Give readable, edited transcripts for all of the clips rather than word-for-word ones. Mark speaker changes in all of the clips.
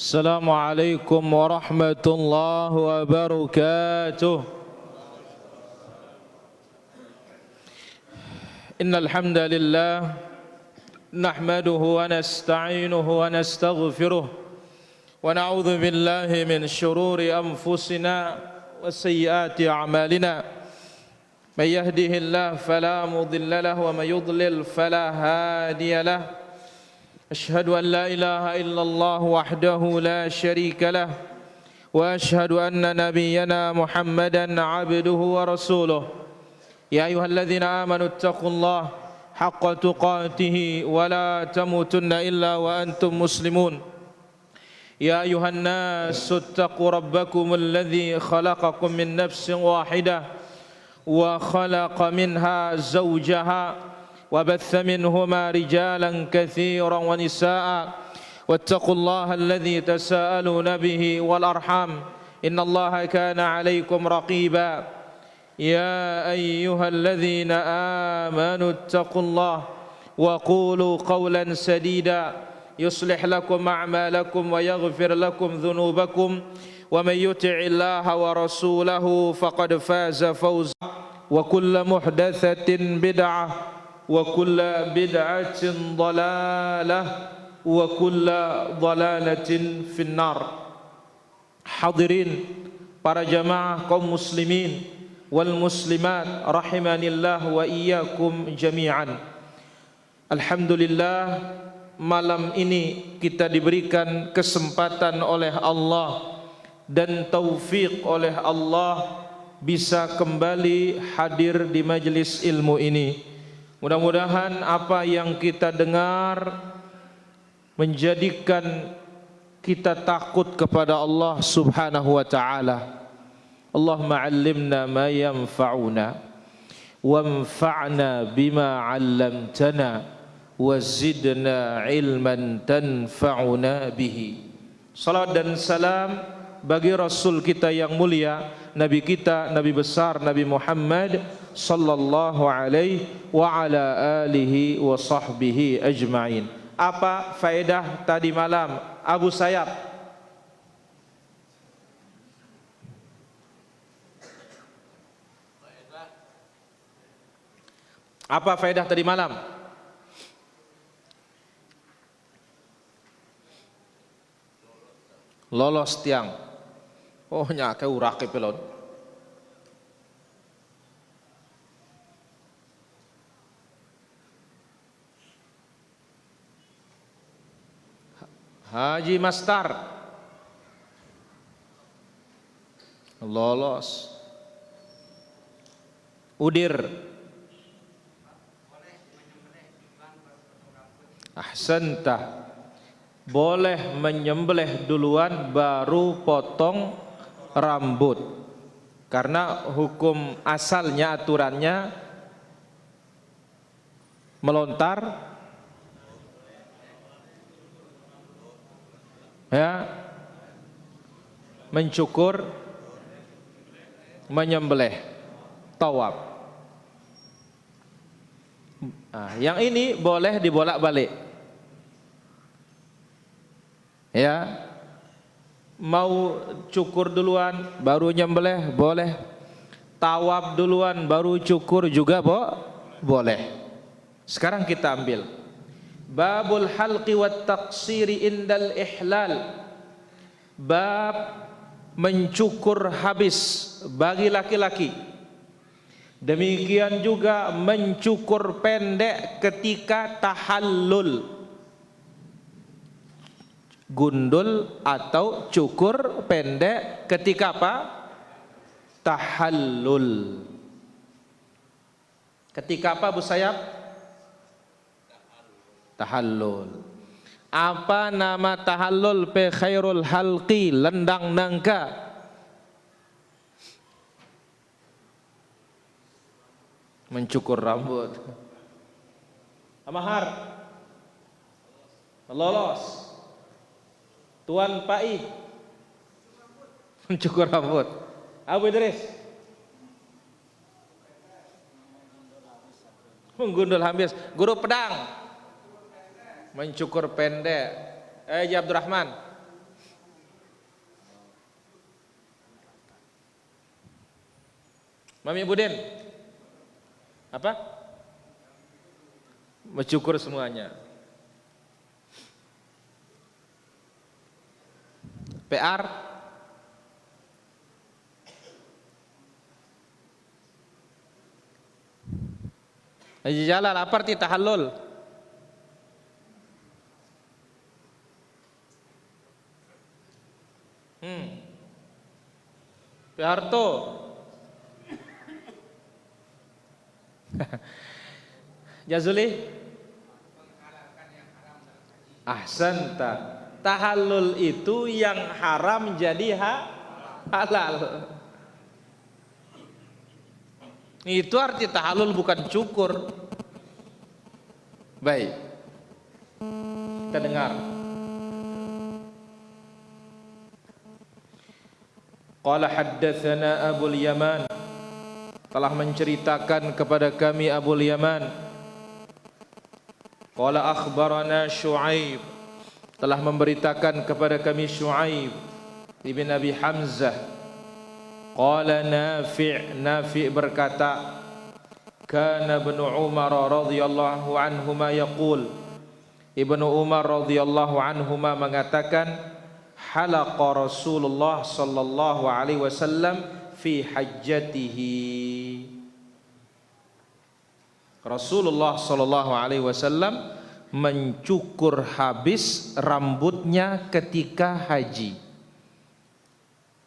Speaker 1: السلام عليكم ورحمة الله وبركاته. إن الحمد لله نحمده ونستعينه ونستغفره ونعوذ بالله من شرور أنفسنا وسيئات أعمالنا. من يهده الله فلا مضل له ومن يضلل فلا هادي له. أشهد أن لا إله إلا الله وحده لا شريك له وأشهد أن نبينا محمدا عبده ورسوله. يا أيها الذين آمنوا اتقوا الله حق تقاته ولا تموتن إلا وأنتم مسلمون. يا أيها الناس اتقوا ربكم الذي خلقكم من نفس واحدة وخلق منها زوجها وبث منهما رجالا كثيرا ونساء واتقوا الله الذي تساءلون به والأرحام إن الله كان عليكم رقيبا. يا أيها الذين آمنوا اتقوا الله وقولوا قولا سديدا يصلح لكم أعمالكم ويغفر لكم ذنوبكم ومن يطع الله ورسوله فقد فاز فوزا. وكل محدثة بدعة وكل بدعة ضلالة وكل ضلالة في النار. Hadirin para jamaah kaum muslimin wal muslimat rahimanillah wa iyyakum jami'an. Alhamdulillah, malam ini kita diberikan kesempatan oleh Allah dan taufik oleh Allah bisa kembali hadir di majelis ilmu ini. Mudah-mudahan apa yang kita dengar menjadikan kita takut kepada Allah Subhanahu wa taala. Allahumma 'allimna ma yanfa'una wanfa'na bima 'allamtana wazidna 'ilman tanfa'una bihi. Salat dan salam bagi Rasul kita yang mulia, Nabi kita, Nabi besar Nabi Muhammad sallallahu alaihi wa ala alihi wa sahbihi ajma'in. Apa faedah tadi malam Abu Sayyaf? Apa faedah tadi malam? Lolos tiang. Oh nyake urake pelon. Haji Mastar lolos. Udir ahsanta, boleh menyembelih duluan baru potong rambut, karena hukum asalnya aturannya melontar ya, mencukur, menyembelih, tawaf. Nah, yang ini boleh dibolak-balik ya. Mau cukur duluan baru nyembelih boleh, tawaf duluan baru cukur juga boleh. Sekarang kita ambil babul halqi wat taqsiri indal ihlal. Bab mencukur habis bagi laki-laki, demikian juga mencukur pendek ketika tahallul. Gundul atau cukur pendek ketika apa? Tahallul. Ketika apa Bu Sayyaf? Tahallul. Apa nama tahallul pe khairul halqi, lendang nangka? Mencukur rambut. Amahar. Lolos. Tuan Pai mencukur rambut. Abu Idris menggundul habis. Guru pedang mencukur pendek. Abdurrahman Mami Budin, apa? Mencukur semuanya. PR Haji Jalal, apa arti tahallul? Pak Harto. Jazuli? Ahsanta. Tahallul itu yang haram jadi halal. Itu arti tahallul, bukan cukur. Baik. Kita dengar. Qala haddatsana Abul Yaman, telah menceritakan kepada kami Abul Yaman. Qala akhbarana Syuaib, telah memberitakan kepada kami Syuaib ibn Abi Hamzah. Qala Nafi' berkata, kana Ibnu Umar radhiyallahu anhuma yaqul, Ibnu Umar radhiyallahu anhuma mengatakan, halaqa Rasulullah sallallahu alaihi wasallam fi hajjatihi. Rasulullah sallallahu alaihi wasallam mencukur habis rambutnya ketika haji.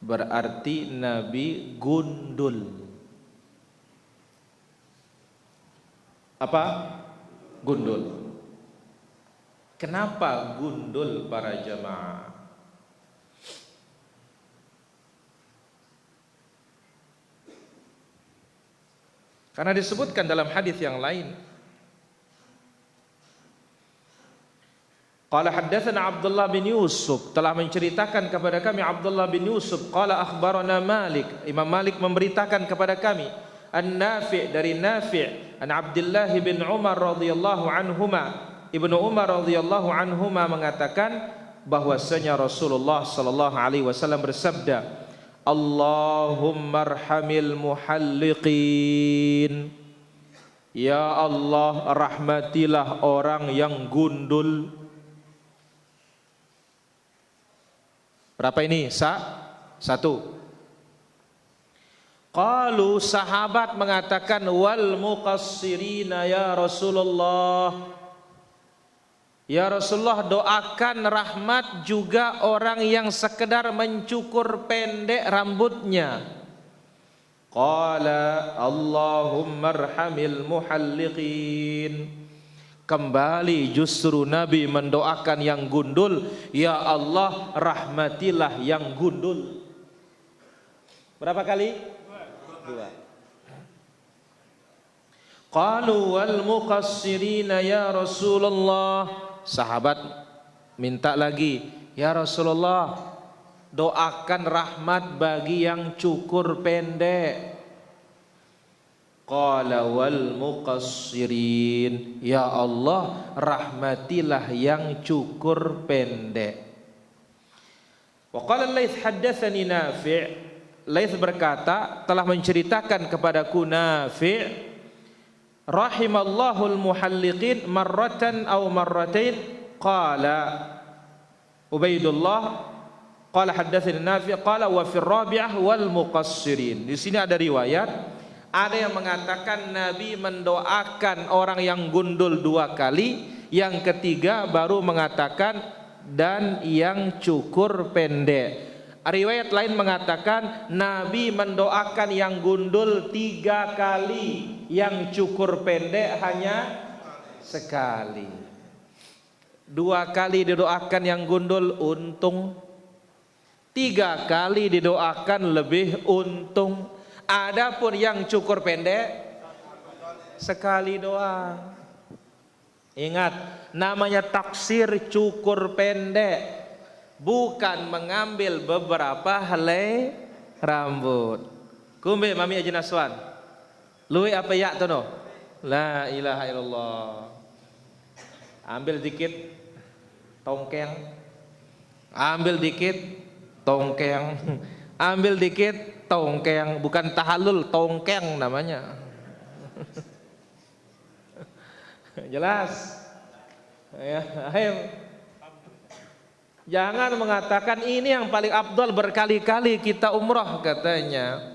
Speaker 1: Berarti Nabi gundul. Apa? Gundul. Kenapa gundul para jamaah? Karena disebutkan dalam hadis yang lain. Qala haddatsana Abdullah bin Yusuf, telah menceritakan kepada kami Abdullah bin Yusuf. Qala akhbarana Malik, Imam Malik memberitakan kepada kami An-Nafi' dari Nafi' an Abdullah bin Umar radhiyallahu anhuma. Ibnu Umar radhiyallahu anhuma mengatakan bahwasanya Rasulullah sallallahu alaihi wasallam bersabda, Allahumma arhamil muhalliqin. Ya Allah, rahmatilah orang yang gundul. Berapa ini? Satu. Qalu, sahabat mengatakan, wal muqassirina ya Rasulullah. Ya Rasulullah, doakan rahmat juga orang yang sekedar mencukur pendek rambutnya. Qala Allahumma arhamil muhalliqin. Kembali justru Nabi mendoakan yang gundul, ya Allah rahmatilah yang gundul. Berapa kali? Dua. Qalu wal muqassirina ya Rasulullah. Sahabat minta lagi, ya Rasulullah, doakan rahmat bagi yang cukur pendek. Qala wal muqassirin, ya Allah rahmatilah yang cukur pendek. Wa qala Laits haddatsani Nafi', Laits berkata telah menceritakan kepadaku Nafi', rahimallahul muhalliqin marratan aw marratain. Qala Ubaidullah qala haddatsani Nafi' qala wa fi rabi'ah wal muqassirin. Di sini ada riwayat, ada yang mengatakan Nabi mendoakan orang yang gundul 2 kali, yang ketiga baru mengatakan dan yang cukur pendek. Riwayat lain mengatakan Nabi mendoakan yang gundul 3 kali, yang cukur pendek hanya sekali. 2 kali didoakan yang gundul, untung. 3 kali didoakan, lebih untung. Adapun yang cukur pendek, sekali doang. Ingat, namanya taksir cukur pendek, bukan mengambil beberapa helai rambut. Kumbe mami aja naswan. Luwe apa ya tu no? La ilaha illallah. Ambil dikit tongkeng. Ambil dikit tongkeng. Ambil dikit tongkeng, bukan tahallul, tongkeng namanya. Jelas? Ya, ayo. Jangan mengatakan ini yang paling afdal, berkali-kali kita umrah katanya.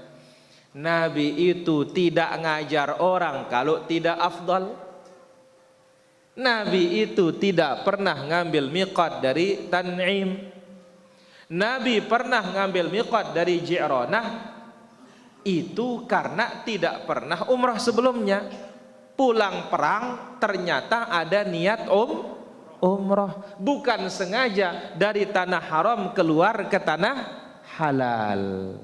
Speaker 1: Nabi itu tidak ngajar orang kalau tidak afdal. Nabi itu tidak pernah ngambil miqat dari Tan'im. Nabi pernah ngambil miqat dari Ji'ranah. Itu karena tidak pernah umrah sebelumnya. Pulang perang ternyata ada niat umrah, bukan sengaja dari tanah haram keluar ke tanah halal.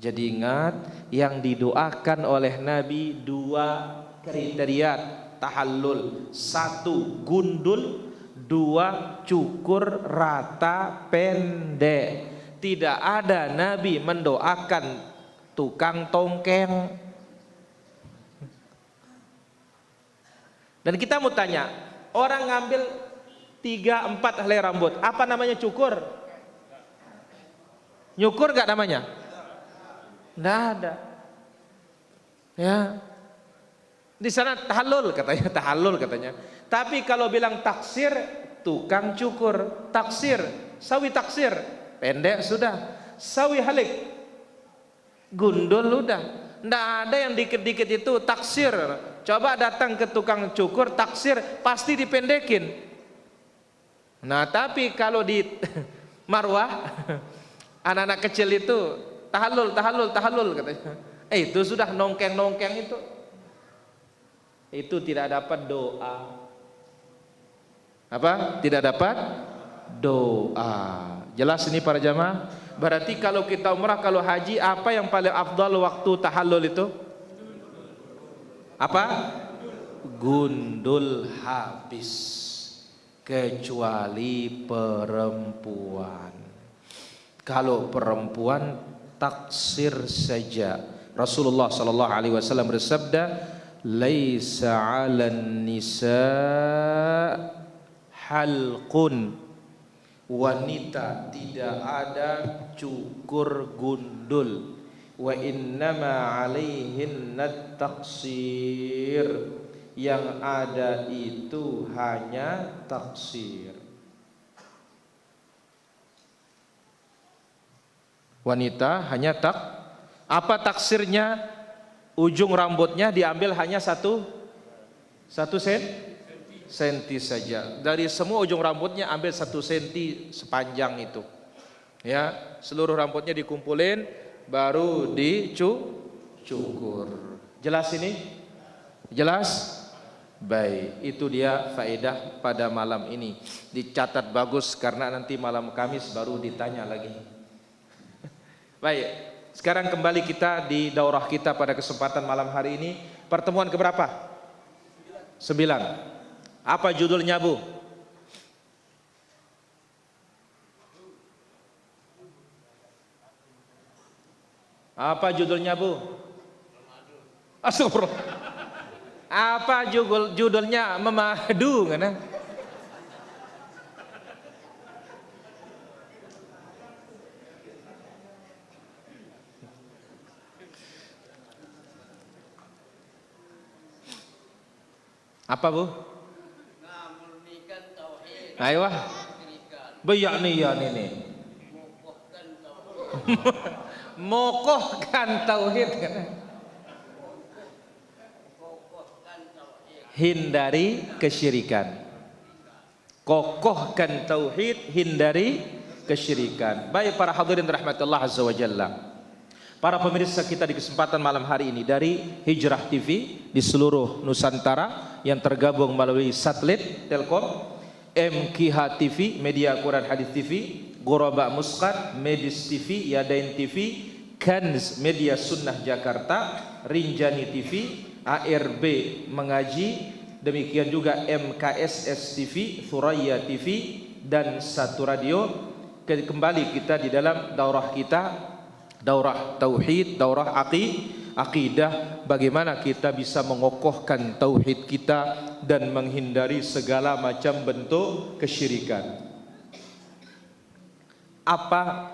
Speaker 1: Jadi ingat, yang didoakan oleh Nabi dua kriteria tahallul: satu gundul, dua cukur rata pendek. Tidak ada Nabi mendoakan tukang tongkeng. Dan kita mau tanya, orang ngambil 3-4 helai rambut, apa namanya cukur? Nyukur gak namanya? Nggak ada. Ya. Di sana tahallul katanya. Tapi kalau bilang taksir, tukang cukur, taksir, sawi taksir, pendek sudah. Sawi halik, gundul udah. Nggak ada yang dikit-dikit itu taksir. Coba datang ke tukang cukur taksir, pasti dipendekin. Nah, tapi kalau di Marwah, anak-anak kecil itu tahallul katanya. Itu sudah nongkeng itu tidak dapat doa. Apa? Tidak dapat doa. Jelas ini para jamaah? Berarti kalau kita umrah, kalau haji, apa yang paling afdal waktu tahallul itu? Apa? Gundul habis, kecuali perempuan. Kalau perempuan taksir saja. Rasulullah sallallahu alaihi wasallam bersabda, "Laisa 'alan nisa halqun." Wanita tidak ada cukur gundul. Wa innama 'alaihinnat taksir. Yang ada itu hanya taksir. Wanita hanya apa taksirnya? Ujung rambutnya diambil hanya satu senti saja. Dari semua ujung rambutnya ambil 1 senti sepanjang itu. Ya, seluruh rambutnya dikumpulin baru dicukur. Jelas ini? Jelas? Baik, itu dia faedah pada malam ini. Dicatat bagus karena nanti malam Kamis baru ditanya lagi. Baik, sekarang kembali kita di daurah kita pada kesempatan malam hari ini. Pertemuan keberapa? 9. Apa judulnya, Bu? Apa judulnya, Bu? Astagfirullah. Apa judulnya? Memadu kan? Apa, Bu? Ayo, bayaniyan ini. Mokohkan tauhid kan? Hindari kesyirikan. Kokohkan tauhid, hindari kesyirikan. Baik para hadirin rahmatullah azza wa jalla. Para pemirsa kita di kesempatan malam hari ini dari Hijrah TV di seluruh Nusantara yang tergabung melalui satelit Telkom, MKH TV, Media Quran Hadis TV, Ghuraba Musqat, Medis TV, Yadain TV, Kanz Media Sunnah Jakarta, Rinjani TV, ARB Mengaji, demikian juga MKSS TV, Thuraya TV, dan Satu Radio. Kembali kita di dalam daurah kita, daurah tauhid, daurah akidah, bagaimana kita bisa mengokohkan tauhid kita dan menghindari segala macam bentuk kesyirikan. Apa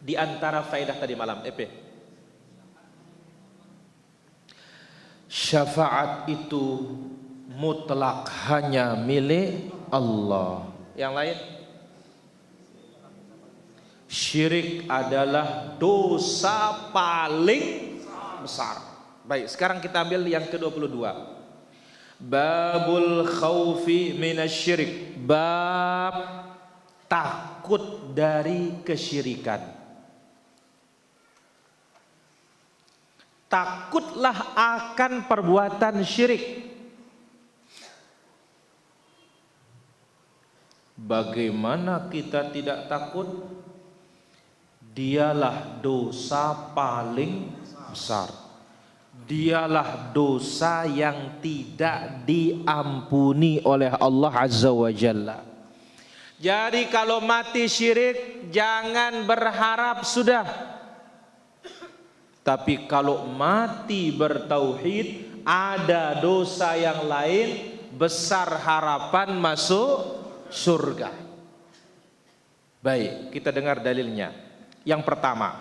Speaker 1: Di antara faedah tadi malam, syafaat itu mutlak hanya milik Allah. Yang lain, syirik adalah dosa paling besar. Baik, sekarang kita ambil yang ke-22. Babul khaufi minasyirik. Bab takut dari kesyirikan. Takutlah akan perbuatan syirik. Bagaimana kita tidak takut? Dialah dosa paling besar. Dialah dosa yang tidak diampuni oleh Allah Azza wa Jalla. Jadi kalau mati syirik jangan berharap sudah. Tapi kalau mati bertauhid, ada dosa yang lain, besar harapan masuk surga. Baik, kita dengar dalilnya. Yang pertama,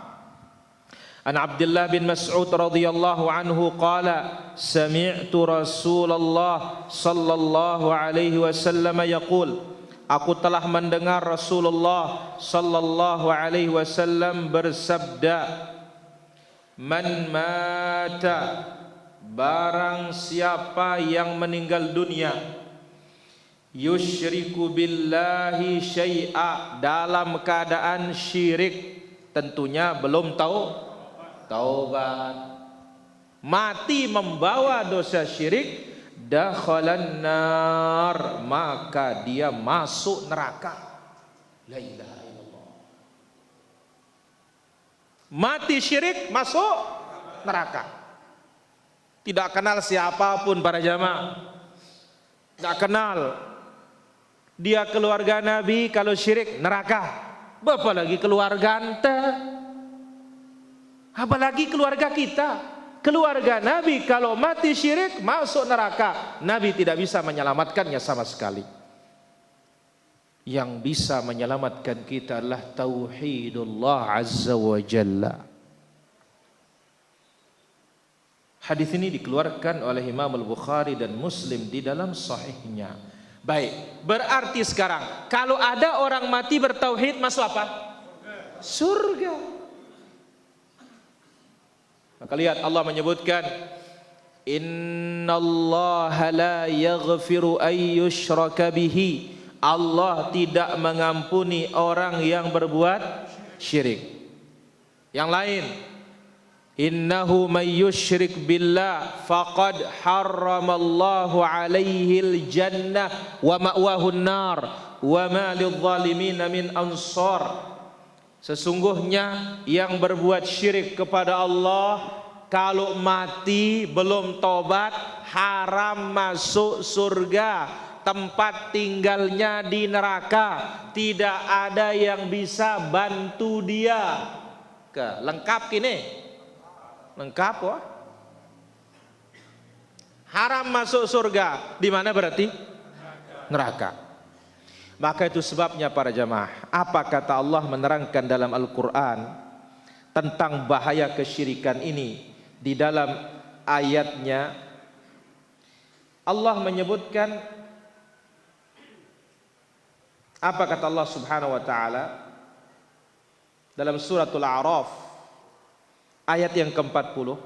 Speaker 1: An Abdullah bin Mas'ud radhiyallahu anhu qala sami'tu Rasulullah sallallahu alaihi wasallam yaqul, aku telah mendengar Rasulullah sallallahu alaihi wasallam bersabda, man mata, barang siapa yang meninggal dunia, yusyriku billahi syai'a, dalam keadaan syirik, tentunya belum taubat, mati membawa dosa syirik, dakhalan nar, maka dia masuk neraka. La ilaha illallah. Mati syirik masuk neraka. Tidak kenal siapapun para jamaah, tidak kenal. Dia keluarga Nabi, kalau syirik neraka. Apalagi keluarga ente, apalagi keluarga kita. Keluarga Nabi kalau mati syirik masuk neraka. Nabi tidak bisa menyelamatkannya sama sekali. Yang bisa menyelamatkan kita adalah tauhidullah azza wa jalla. Hadis ini dikeluarkan oleh Imam Al-Bukhari dan Muslim di dalam sahihnya. Baik, berarti sekarang kalau ada orang mati bertauhid masuk apa? Surga. Maka lihat Allah menyebutkan, innallaha la yaghfiru ay yushraka bihi. Allah tidak mengampuni orang yang berbuat syirik. Yang lain, innahu may yusyrik billah faqad harramallahu alaihil jannah wa ma'wahun nar wa ma lidh-dhalimin min ansar. Sesungguhnya yang berbuat syirik kepada Allah, kalau mati belum tobat, haram masuk surga, tempat tinggalnya di neraka, tidak ada yang bisa bantu dia. Lengkap kini, lengkap wah. Haram masuk surga, di mana berarti? Neraka. Maka itu sebabnya para jamaah, apa kata Allah menerangkan dalam Al-Quran tentang bahaya kesyirikan ini. Di dalam ayatnya Allah menyebutkan, apa kata Allah subhanahu wa ta'ala dalam suratul A'raf ayat yang ke-40,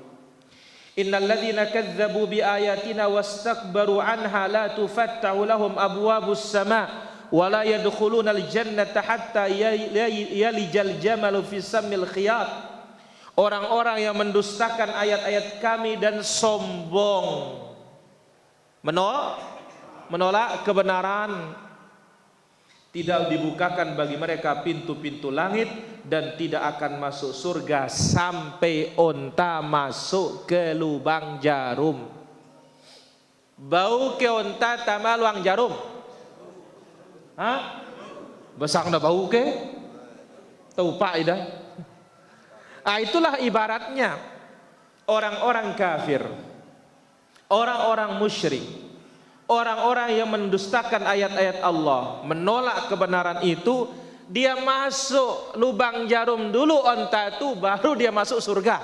Speaker 1: innal ladzina kadzdzabu bi ayatina wastakbaru anha la tufattahu lahum abwabus sama' wa la yadkhuluna al-jannata hatta yalijal jamalu fi sammil khiyat. Orang-orang yang mendustakan ayat-ayat kami dan sombong, menolak kebenaran, tidak dibukakan bagi mereka pintu-pintu langit dan tidak akan masuk surga sampai onta masuk ke lubang jarum. Bau ke onta tama luang jarum. Hah? Besar na bau ke? Tahu pak ida? Itulah ibaratnya orang-orang kafir, orang-orang musyrik, orang-orang yang mendustakan ayat-ayat Allah, menolak kebenaran itu, dia masuk lubang jarum dulu onta itu, baru dia masuk surga.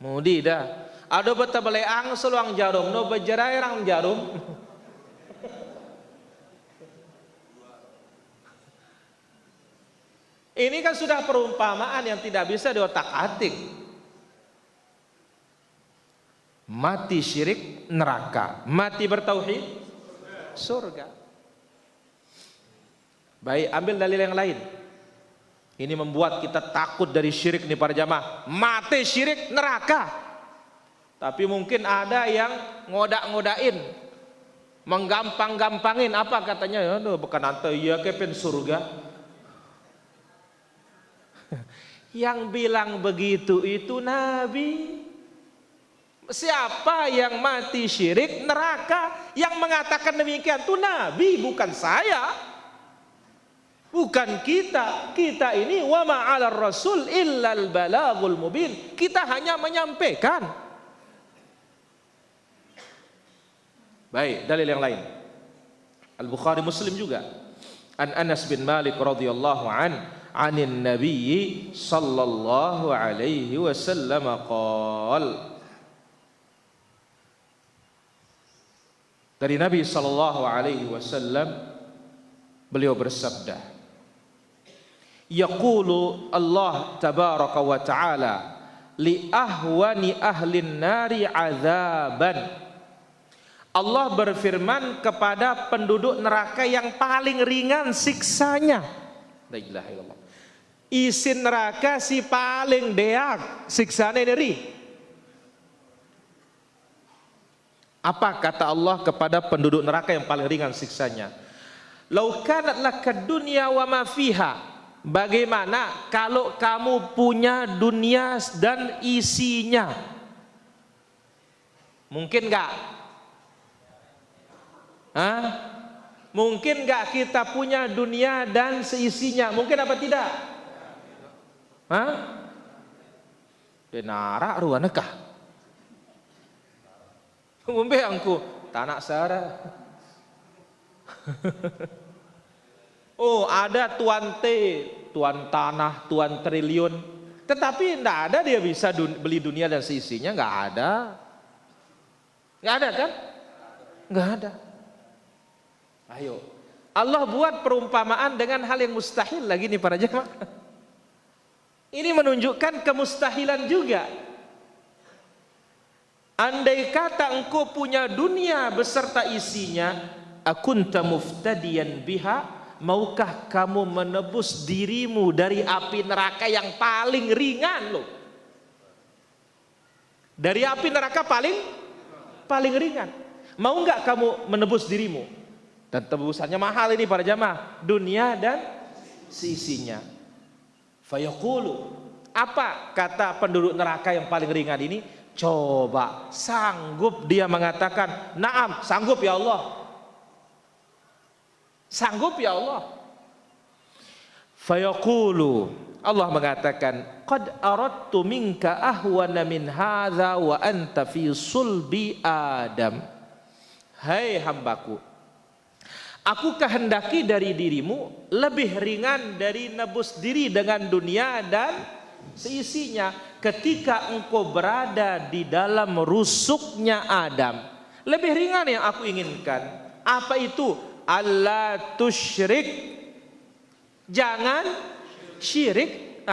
Speaker 1: Mudi dah. Ada betul beleang seluang jarum, no berjerai orang jarum. Ini kan sudah perumpamaan yang tidak bisa diotak-atik. Mati syirik neraka, mati bertauhid surga. Baik, ambil dalil yang lain. Ini membuat kita takut dari syirik nih para jamaah. Mati syirik neraka. Tapi mungkin ada yang ngodak-ngodain, menggampang-gampangin. Apa katanya? Ya, bukan ante ya kepen surga. Yang bilang begitu itu Nabi. Siapa yang mati syirik neraka? Yang mengatakan demikian itu Nabi, bukan saya, bukan kita. Kita ini wa ma'alar rasul illal balagul mubin. Kita hanya menyampaikan. Baik, dalil yang lain. Al-Bukhari, Muslim juga. An Anas bin Malik radhiyallahu anin Nabi sallallahu alaihi wasallam qala. Dari Nabi sallallahu alaihi wasallam beliau bersabda, yaqulu Allah tabaraka wa taala li ahwani ahlin nari azaban. Allah berfirman kepada penduduk neraka yang paling ringan siksanya. La ilaha illallah. Isi neraka si paling deak siksanya dari. Apa kata Allah kepada penduduk neraka yang paling ringan siksanya? Lau kanat lakad dunya wa ma fiha. Bagaimana kalau kamu punya dunia dan isinya? Mungkin enggak? Hah? Mungkin enggak kita punya dunia dan seisinya? Mungkin apa tidak? Hah? Denara ruanekah? Ngombe angku tanak sara. Oh, ada tuan T, tuan tanah, tuan triliun. Tetapi tidak ada dia bisa beli dunia dan seisinya, nggak ada. Nggak ada kan? Nggak ada. Ayo, Allah buat perumpamaan dengan hal yang mustahil lagi nih para jemaah. Ini menunjukkan kemustahilan juga. Andai kata engkau punya dunia beserta isinya, akunta muftadiyan biha, maukah kamu menebus dirimu dari api neraka yang paling ringan loh. Dari api neraka paling ringan. Mau enggak kamu menebus dirimu? Dan tebusannya mahal ini para jamaah, dunia dan seisinya. Fayaqulu, apa kata penduduk neraka yang paling ringan ini? Coba, sanggup dia mengatakan, "Naam, sanggup ya Allah." Sanggup ya Allah. Fayaqulu, Allah mengatakan, "Qad aradtu minka ahwana min hadza wa anta fi sulbi Adam." Hai hambaku, aku kehendaki dari dirimu lebih ringan dari nebus diri dengan dunia dan seisinya ketika engkau berada di dalam rusuknya Adam. Lebih ringan yang aku inginkan. Apa itu? Allah tusyrik, jangan syirik.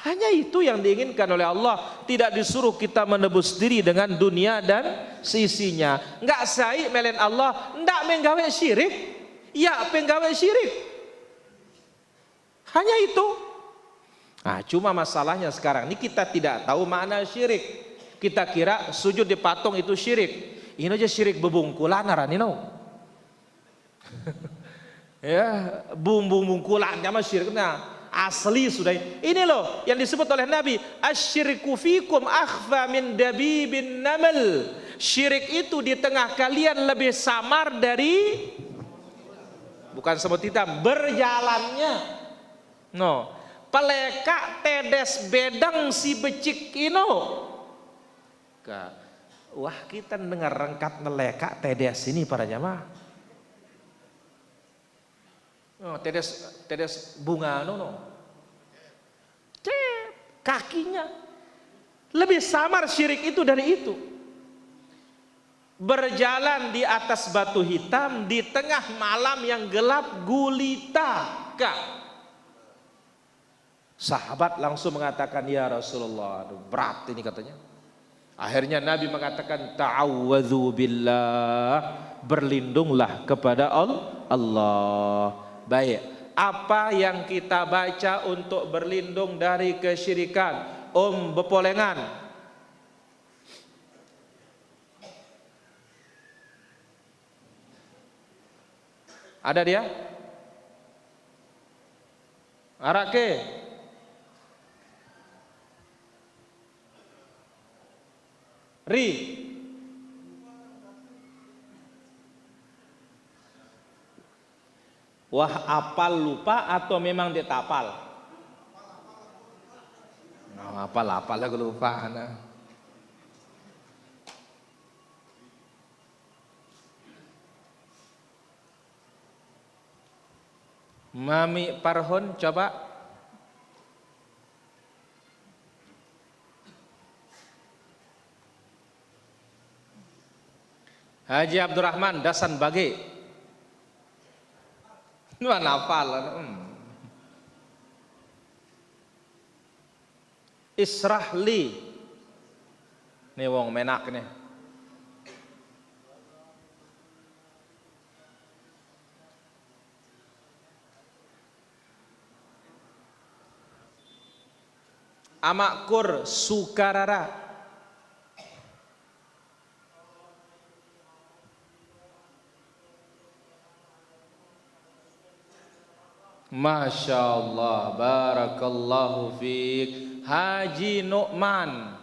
Speaker 1: Hanya itu yang diinginkan oleh Allah. Tidak disuruh kita menebus diri dengan dunia dan seisinya. Enggak sai melen Allah, enggak menggawe syirik. Ya penggawe syirik. Hanya itu. Cuma masalahnya sekarang ini kita tidak tahu makna syirik. Kita kira sujud di patung itu syirik. Ini aja syirik bebungkulan aranino. Ya, bungkulan sama syiriknya asli sudah. Ini loh yang disebut oleh Nabi, asyiriku fikum akhfa min dabibin namal. Syirik itu di tengah kalian lebih samar dari, bukan semut hitam, berjalannya. No. Peleka tedes bedang si becik ino. Wah, kita dengar rengkat neleka tedes ini para jamaah. Oh, tetes bunga no. Kakinya lebih samar syirik itu dari itu. Berjalan di atas batu hitam di tengah malam yang gelap gulita. Sahabat langsung mengatakan, ya Rasulullah, aduh, berat ini katanya. Akhirnya Nabi mengatakan, ta'awwadzu billah, berlindunglah kepada Allah. Baik, apa yang kita baca untuk berlindung dari kesyirikan? Bepolengan. Ada dia? Arake. Ri. Wah, apal lupa atau memang dia tak apal? Nah, apal lah kelupaan. Mami Parhon coba. Haji Abdurrahman Dasan Bage. Mana hafal? Israhli. Nih wong menak nih. Amakkur Sukarara. Masya Allah, barakallahu fiik. Haji Nu'man.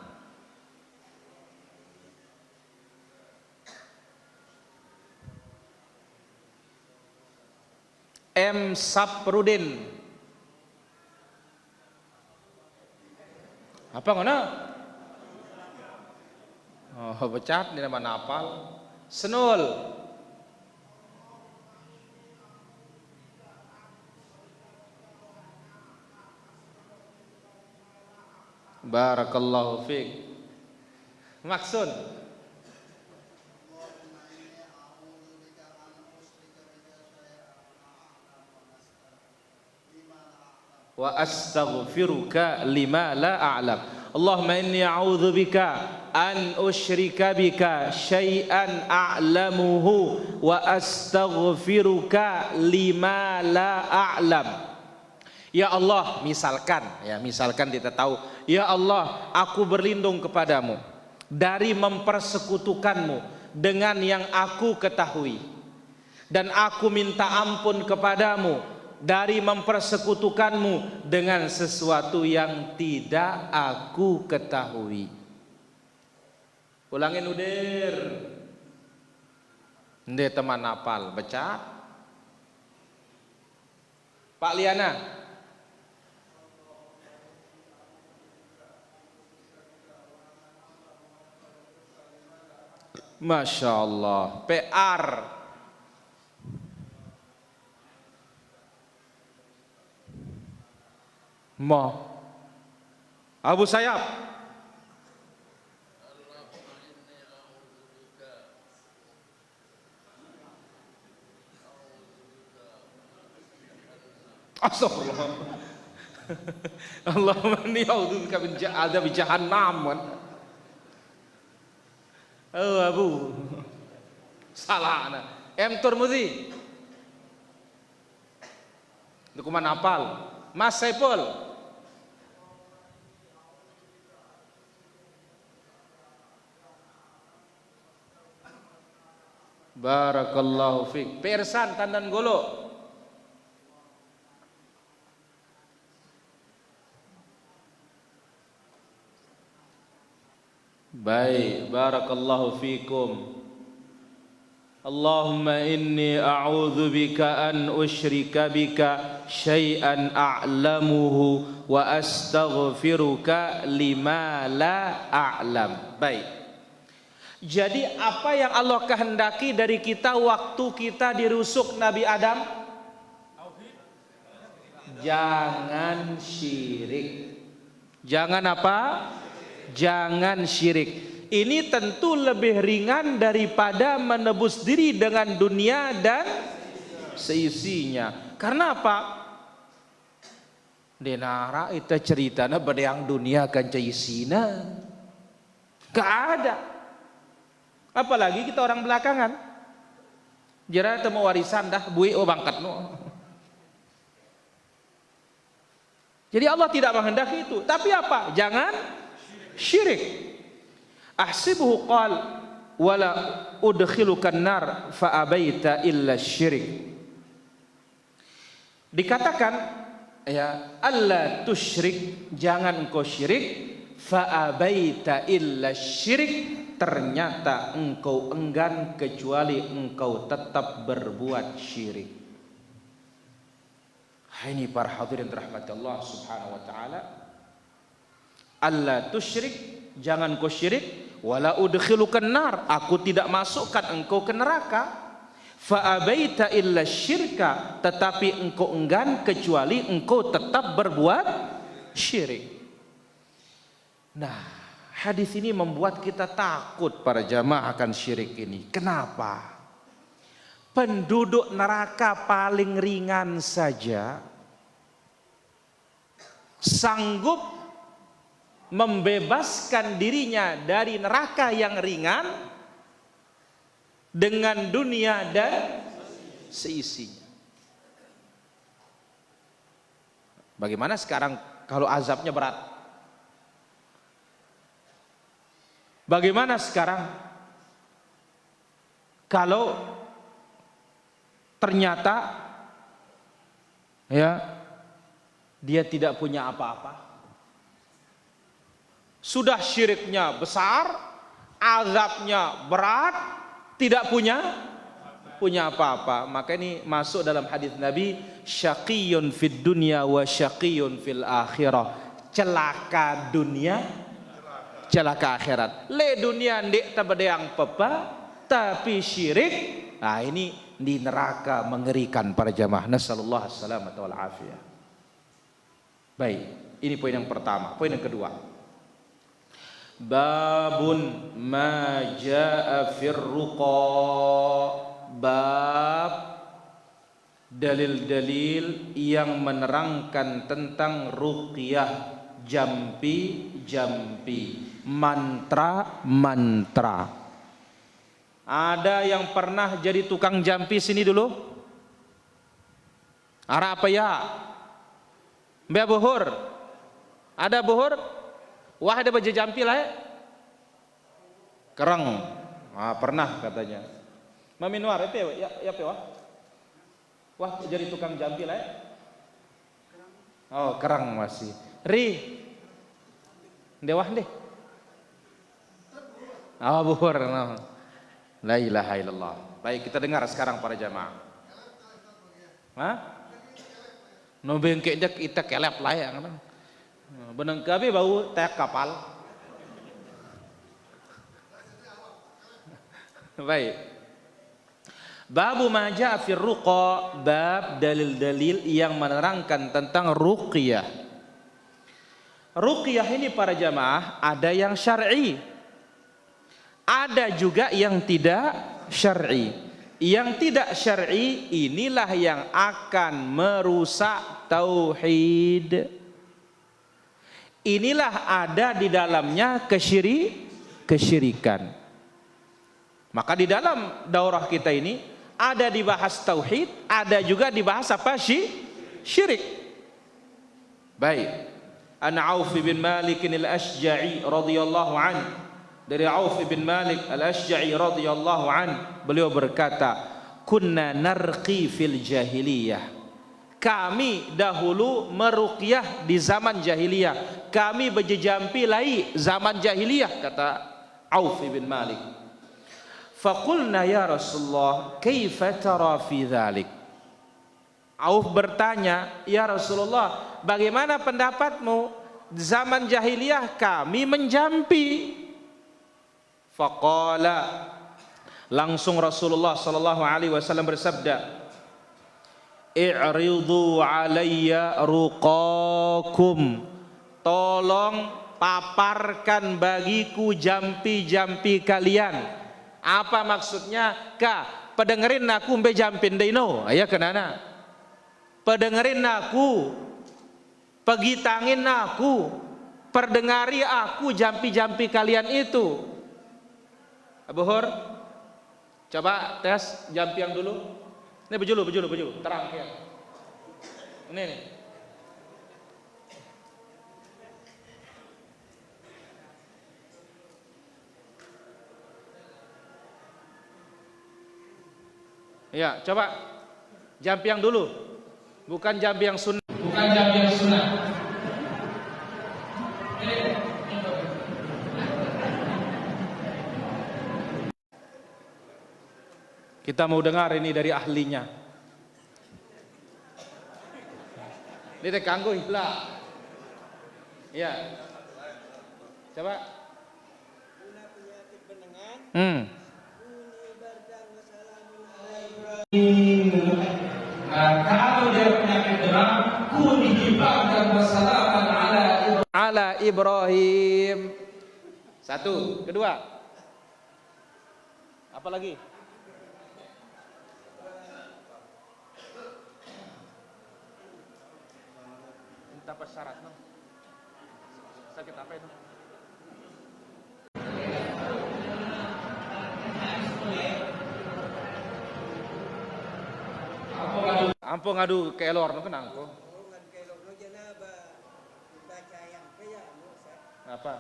Speaker 1: M. Saprudin. Apa ngono? Oh, becat ini nama napal. Senul. Barakallahu fiik. Maksud wa astaghfiruka lima la a'lam. Allahumma inni a'udzubika an usyrika bika syai'an a'lamuhu wa astaghfiruka lima la a'lam. Ya Allah, misalkan kita tahu, ya Allah, aku berlindung kepadamu dari mempersekutukanmu dengan yang aku ketahui, dan aku minta ampun kepadamu dari mempersekutukanmu dengan sesuatu yang tidak aku ketahui. Ulangin udir. Ndek teman apal baca. Pak Liana. Masya Allah. PR. Mo. Abu Sayyaf. Astagfirullah. Allahumma inni a'udzubika min adzabi jahannam. Oh Abu, salah na. M. Turmudi. Dokumen apal. Mas Saiful. Barakallahu fiik. Persan Tandan Golo. Baik, barakallahu fikum. Allahumma inni a'udzu bika an usyrika bika syai'an a'lamuhu wa astaghfiruka lima la a'lam. Baik. Jadi apa yang Allah kehendaki dari kita waktu kita dirusuk Nabi Adam? Tauhid. Jangan syirik. Jangan apa? Jangan syirik. Ini tentu lebih ringan daripada menebus diri dengan dunia dan seisinya. Karena apa? Denara itu ceritanya pada yang dunia kan seisina. Gak ada. Apalagi kita orang belakangan. Jera temu warisan dah bui bangkat no. Jadi Allah tidak menghendaki itu. Tapi apa? Jangan syirik. Ahsibuhu qal wala udkhilukan nar fa abaita illa syirik. Dikatakan ya, alla tusyrik, jangan engkau syirik, fa abaita illa syirik, ternyata engkau enggan kecuali engkau tetap berbuat syirik. Ini para hadirin rahmat Allah subhanahu wa ta'ala. Alla tusyrik, jangan kau syirik, wala udkhilukan nar, aku tidak masukkan engkau ke neraka. Fa abaita illa syirka, tetapi engkau enggan kecuali engkau tetap berbuat syirik. Nah, hadis ini membuat kita takut para jamaah akan syirik ini. Kenapa? Penduduk neraka paling ringan saja sanggup membebaskan dirinya dari neraka yang ringan dengan dunia dan seisinya. Bagaimana sekarang kalau azabnya berat? Bagaimana sekarang kalau ternyata ya dia tidak punya apa-apa? Sudah syiriknya besar, azabnya berat, tidak punya apa-apa. Maka ini masuk dalam hadis Nabi, syaqiyun fid dunya wa syaqiyun fil akhirah. Celaka dunia, celaka akhirat. Le dunia ndik tabade yang pepa, tapi syirik, nah ini di neraka mengerikan para jamaah. Nasallallahu alaihi wal afiyah. Baik, ini poin yang pertama. Poin yang kedua, babun ma jaa fir ruqa, bab dalil-dalil yang menerangkan tentang ruqyah, jampi-jampi, mantra-mantra. Ada yang pernah jadi tukang jampi sini dulu? Ara apa ya? Mbak buhur? Ada buhur? Wah, ada baju jampi lah ya? Kerang. Ah, pernah katanya. Maminuar itu ya pe wah. Wah, jadi tukang jampi lah ya? Oh, kerang masih. Ri. Dewah deh. Ah, buhur. No. La ilaha illallah. Baik, kita dengar sekarang para jamaah. Hah? No bengkeknya kita kelep lah ya kan? Benang kabe bau teh kapal. Baik. Babu ma jaa fir ruqa, bab dalil-dalil yang menerangkan tentang ruqyah. Ruqyah ini para jamaah ada yang syar'i, ada juga yang tidak syar'i. Yang tidak syar'i inilah yang akan merusak tauhid. Inilah ada di dalamnya kesyirikan. Maka di dalam daurah kita ini ada dibahas tauhid, ada juga dibahas apa? Syirik. Baik. An Auf bin Malik al-Ashja'i radhiyallahu anhu. Dari Auf bin Malik al-Ashja'i radhiyallahu anhu, beliau berkata, "Kunna narqi fil jahiliyah." Kami dahulu meruqyah di zaman jahiliyah. Kami berjejampi lai zaman jahiliyah, kata Auf bin Malik. Faqulna ya Rasulullah, kaifa tara fi dzalik? Auf bertanya, ya Rasulullah, bagaimana pendapatmu? Zaman jahiliyah kami menjampi. Faqala, langsung Rasulullah sallallahu alaihi wasallam bersabda, i'ridu alayya ruqakum, tolong paparkan bagiku jampi-jampi kalian. Apa maksudnya? Ka, pedengerin aku mbe jampin deino, aya kenana. Pedengerin aku, pegitangin aku, perdengari aku jampi-jampi kalian itu. Abu Hur, coba tes jampi yang dulu. Ini bejulu, terang ya. Ini nih. Ya, coba jampi yang dulu, bukan jampi yang sunnah. Bukan jampi yang sunnah. Kita mau dengar ini dari ahlinya. Ini teh kanggo hilah. Ya. Coba. Nah, kalau dia penyakit demam, kuni dan wassalaman ala Ibrahim. Satu, kedua. Apa lagi? Minta persyarat, no? Sakit apa itu? Ampo ngadu ke elor no kenang ko. Apa?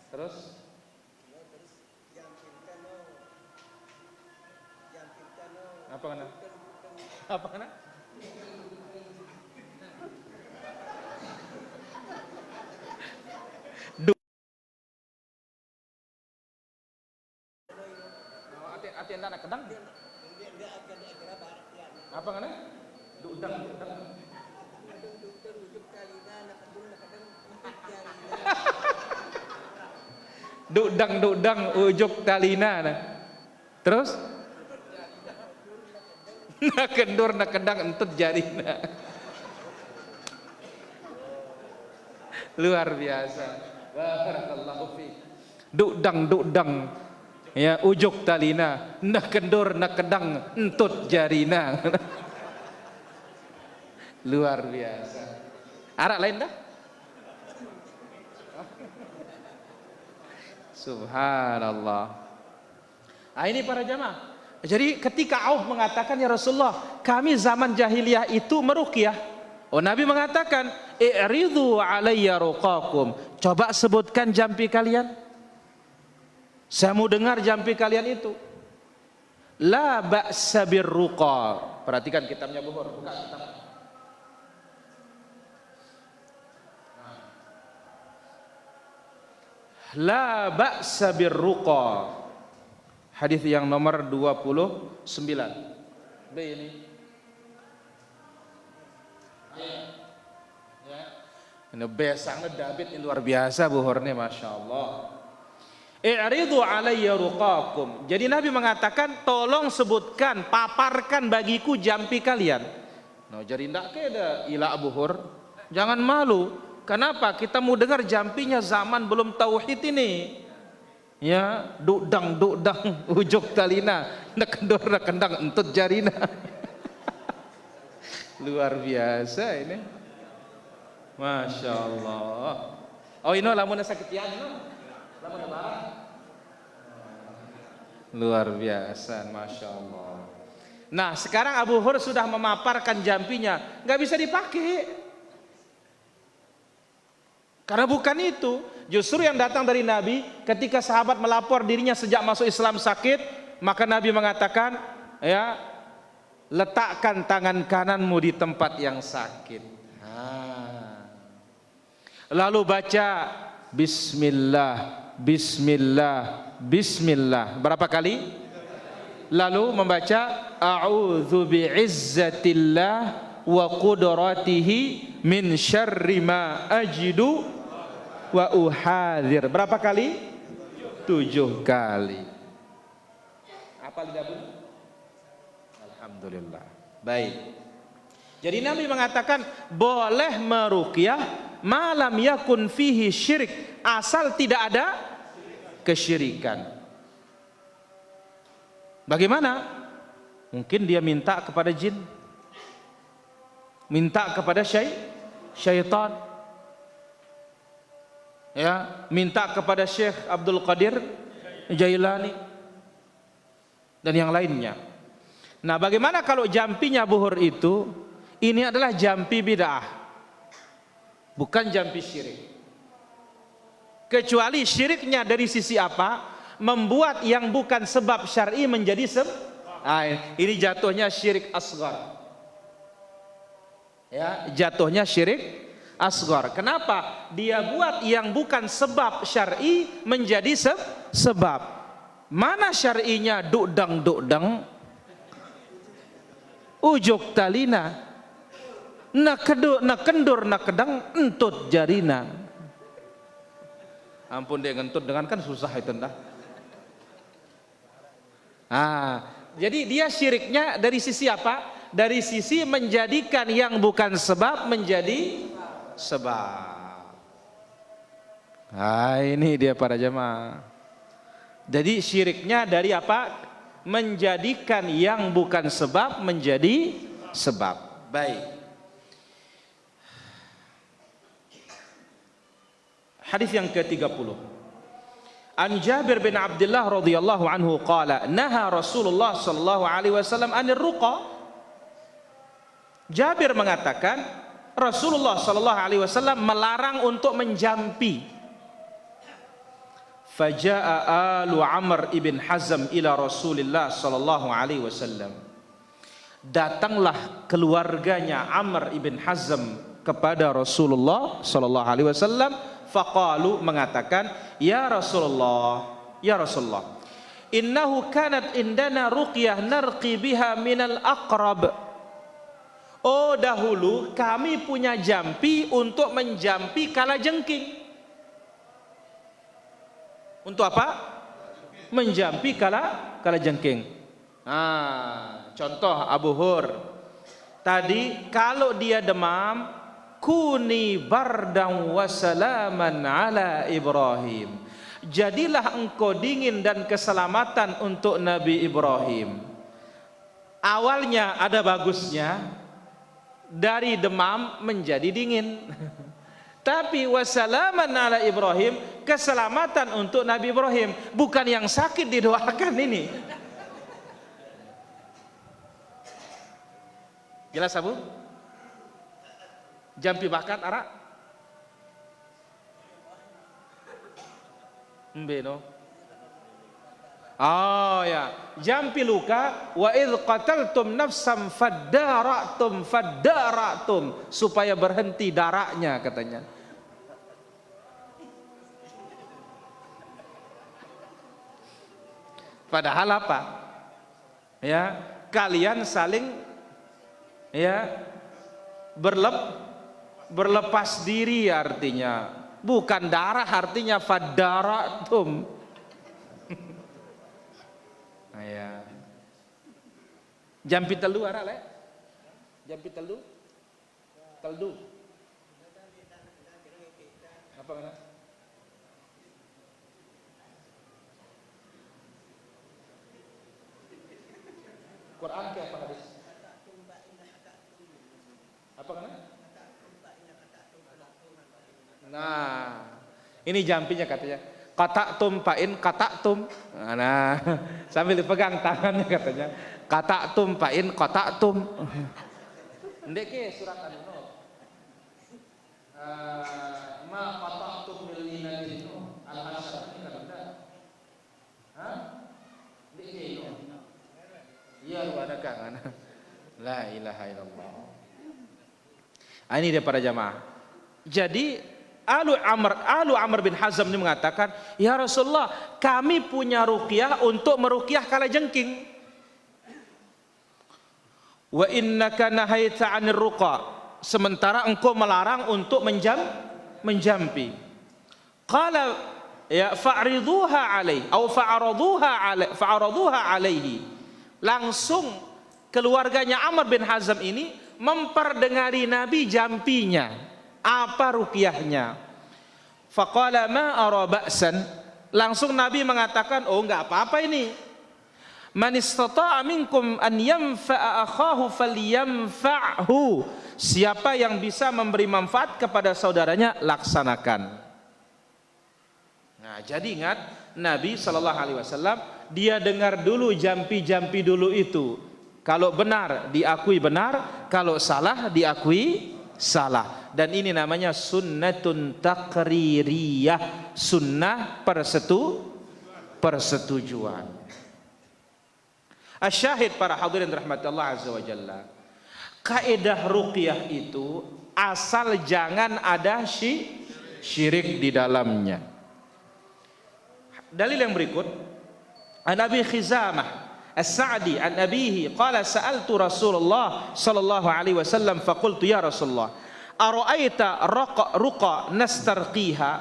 Speaker 1: Terus? Apa kena? Apa kena? Ati anak kedang. Apa kena? Dudang. Dudang ujuk talina. Terus? Nak kendur nak kedang entut jarina. Luar biasa. Barakallahu fiik. Dudang. Ya, ujuk talina, nak kendur nak kedang entut jarina. Luar biasa. Arak lain dah? Subhanallah. Ah, ini para jamaah. Jadi ketika Auf mengatakan, ya Rasulullah, kami zaman jahiliyah itu meruqyah. Oh, Nabi mengatakan, i'ridu alayya ruqakum. Coba sebutkan jampi kalian. Saya mau dengar jampi kalian itu. La ba'sa birruqa. Perhatikan kitabnya Bukhari, buka kitab. La ba'sa birruqa. Hadis yang nomor 29. B ini. Ya. Ini B sangat David ini luar biasa Bukhari, Masya Allah. I'ridu alayya ruqakum. Jadi Nabi mengatakan, tolong sebutkan, paparkan bagiku jampi kalian. No, jadi ndak keda ila Abu Hur. Jangan malu. Kenapa? Kita mau dengar jampinya zaman belum tauhid ini. Ya, dudang ujuk talina, nak kendang entut jarina. Luar biasa ini. Masya Allah. Oh, ini lamun sakitian no. Luar biasa, Masya Allah. Nah, sekarang Abu Hur sudah memaparkan jampinya, nggak bisa dipakai karena bukan itu. Justru yang datang dari Nabi, ketika sahabat melapor dirinya sejak masuk Islam sakit, maka Nabi mengatakan, ya, letakkan tangan kananmu di tempat yang sakit. Lalu baca Bismillah. Berapa kali? Lalu membaca a'udzu bi'izzatillah wa qudratihi min syarri ma ajidu wa uhadzir. Berapa kali? 7 kali. Apa tidak Bu? Alhamdulillah. Baik. Jadi Nabi mengatakan boleh meruqyah malam yakun fihi syirik, asal tidak ada kesyirikan. Bagaimana? Mungkin dia minta kepada jin, minta kepada syaitan, ya, minta kepada Syekh Abdul Qadir Jailani dan yang lainnya. Nah, bagaimana kalau jampinya buhur itu? Ini adalah jampi bid'ah, bukan jampi syirik. Kecuali syiriknya dari sisi apa? Membuat yang bukan sebab syar'i menjadi ini jatuhnya syirik asghar. Ya, jatuhnya syirik asghar. Kenapa? Dia buat yang bukan sebab syar'i menjadi sebab. Mana syar'inya? Dukdang ujuk talina, nak kendur nak kedang entut jarina. Ampun, dia ngentut dengan kan susah itu dah. Jadi dia syiriknya dari sisi apa? Dari sisi menjadikan yang bukan sebab menjadi sebab. Ini dia para jemaah. Jadi syiriknya dari apa? Menjadikan yang bukan sebab menjadi sebab. Baik. Hadis yang ke-30. An Jabir bin Abdullah radhiyallahu anhu qala naha Rasulullah sallallahu alaihi wasallam anir ruqa. Jabir mengatakan Rasulullah sallallahu alaihi wasallam melarang untuk menjampi. Faja'a alu Amr ibn Hazm ila Rasulillah sallallahu alaihi wasallam. Datanglah keluarganya Amr ibn Hazm kepada Rasulullah sallallahu alaihi wasallam. Faqalu, mengatakan, ya Rasulullah, innahu kanat indana ruqyah narqi biha minal aqrab. Oh, dahulu kami punya jampi untuk menjampi kalajengking. Untuk apa? Menjampi kalajengking. Contoh Abu Hur tadi, kalau dia demam, kuni bardang wasalaman ala Ibrahim, jadilah engkau dingin dan keselamatan untuk Nabi Ibrahim. Awalnya ada bagusnya, dari demam menjadi dingin. Tapi wasalaman ala Ibrahim, keselamatan untuk Nabi Ibrahim, bukan yang sakit didoakan ini. Jelas Abu? Jampi bakat ara mbeno. Oh ya, jampi luka, wa idh qataltum nafsam faddaratum, supaya berhenti darahnya katanya. Padahal apa? Ya, kalian saling berlepas diri, artinya bukan darah, artinya faddaratum. Jampi telu ara le, jampi telu apa mana? Quran ke apa hadis? Apa kan? Nah, ini jampinya katanya. Katatum pain katatum. Nah, sambil dipegang tangannya katanya. Katatum pain katatum. Ndek ke surat An-Nur. Ma katatum bil inati al-hasyr ini kan ada. Hah? Ndek ke itu. Iya, ada kan. La ilaha illallah. Ini dia para jamaah. Jadi Alu Amr bin Hazm ini mengatakan, ya Rasulullah, kami punya ruqyah untuk meruqyah kalajengking. Wa innaka nahaita 'anir ruqa, sementara engkau melarang untuk menjampi. Qala ya fa'riduha alaihi atau fa'araduha alaihi. Langsung keluarganya Amr bin Hazm ini memperdengari Nabi jampinya, apa ruqyahnya. Faqala ma ara ba'san, langsung Nabi mengatakan, oh enggak apa-apa ini. Man istata'a minkum an yanfa'a akhahu falyamfa'hu, siapa yang bisa memberi manfaat kepada saudaranya, laksanakan. Nah, jadi ingat Nabi SAW dia dengar dulu jampi-jampi dulu itu. Kalau benar diakui benar, kalau salah diakui salah. Dan ini namanya sunnatun taqririyah, sunnah persetujuan. Asyahid para hadirin rahmat Allah azza wa jalla, kaidah ruqyah itu asal jangan ada syirik di dalamnya. Dalil yang berikut, an Abi Khizamah As-Sa'di an abihi qala sa'altu Rasulullah sallallahu alaihi wasallam faqultu ya Rasulullah ara'aita ruqa nastarqiha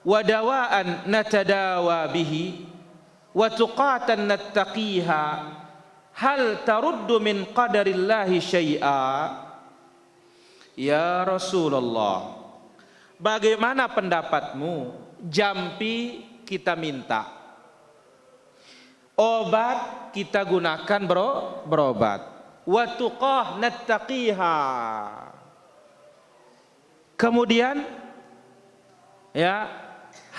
Speaker 1: wa dawa'an natadawa bihi wa tuqatan nattaqiha hal taruddu min qadarillahi syai'a. Ya Rasulullah, bagaimana pendapatmu jampi kita minta, obat kita gunakan berobat, wa tuqah nattaqiha, kemudian ya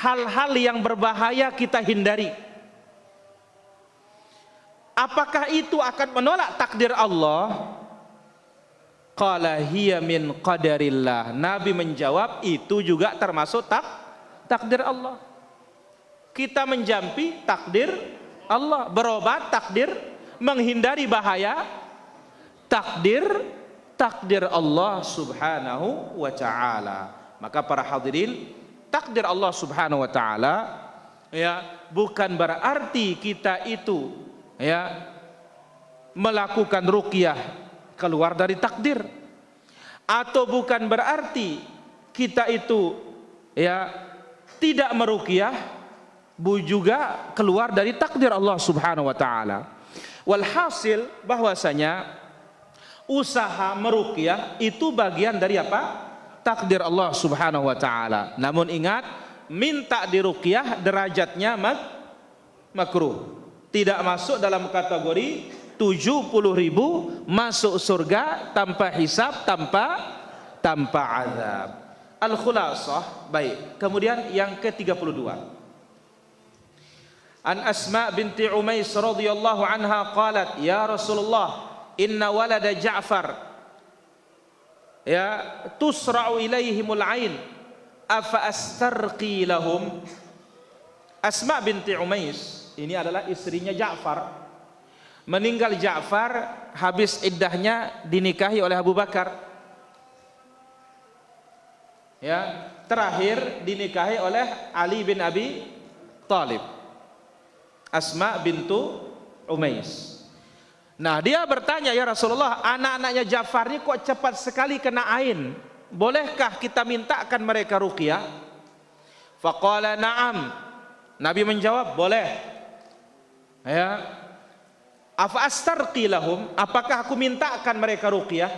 Speaker 1: hal-hal yang berbahaya kita hindari. Apakah itu akan menolak takdir Allah? Qala hiya min qadarillah. Nabi menjawab, itu juga termasuk takdir Allah. Kita menjampi takdir Allah, berobat takdir, menghindari bahaya takdir Allah subhanahu wa ta'ala. Maka para hadirin, takdir Allah subhanahu wa ta'ala ya bukan berarti kita itu ya melakukan ruqyah keluar dari takdir, atau bukan berarti kita itu ya tidak meruqyah juga keluar dari takdir Allah subhanahu wa ta'ala. Walhasil bahwasanya usaha meruqyah itu bagian dari apa? Takdir Allah subhanahu wa ta'ala. Namun ingat, minta diruqyah derajatnya makruh, tidak masuk dalam kategori 70.000 masuk surga tanpa hisab, tanpa azab. Al-Khulasah. Baik, kemudian yang ke-32, an Asma binti Umais radhiyallahu anha qalat ya Rasulullah inna walada Ja'far ya tusra'u ilaihimul ain afa astarqi lahum. Asma binti Umais ini adalah istrinya Ja'far. Meninggal Ja'far, habis iddahnya dinikahi oleh Abu Bakar. Ya, terakhir dinikahi oleh Ali bin Abi Thalib. Asma bintu Umais. Nah, dia bertanya, ya Rasulullah, anak-anaknya Ja'far ini kok cepat sekali kena ain. Bolehkah kita mintakan mereka ruqyah? Faqala na'am. Nabi menjawab, boleh. Ya, afa astarqi lahum, apakah aku mintakan mereka ruqyah?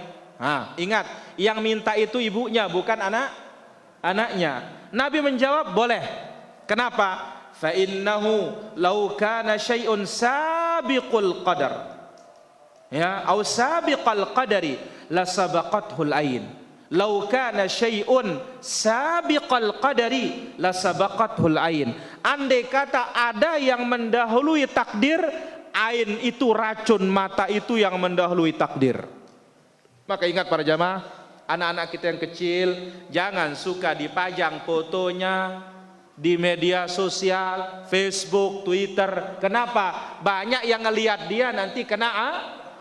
Speaker 1: Ingat, yang minta itu ibunya, bukan anaknya. Nabi menjawab, boleh. Kenapa? Fa innahu law kana syai'un sabiqul qadar ya au sabiqal qadari la sabaqathul ain. Law kana syai'un sabiqal qadari la sabaqathul ain. Andai kata ada yang mendahului takdir, ain itu, racun mata itu yang mendahului takdir. Maka ingat para jamaah, anak-anak kita yang kecil jangan suka dipajang fotonya di media sosial, Facebook, Twitter. Kenapa? Banyak yang ngelihat dia nanti kena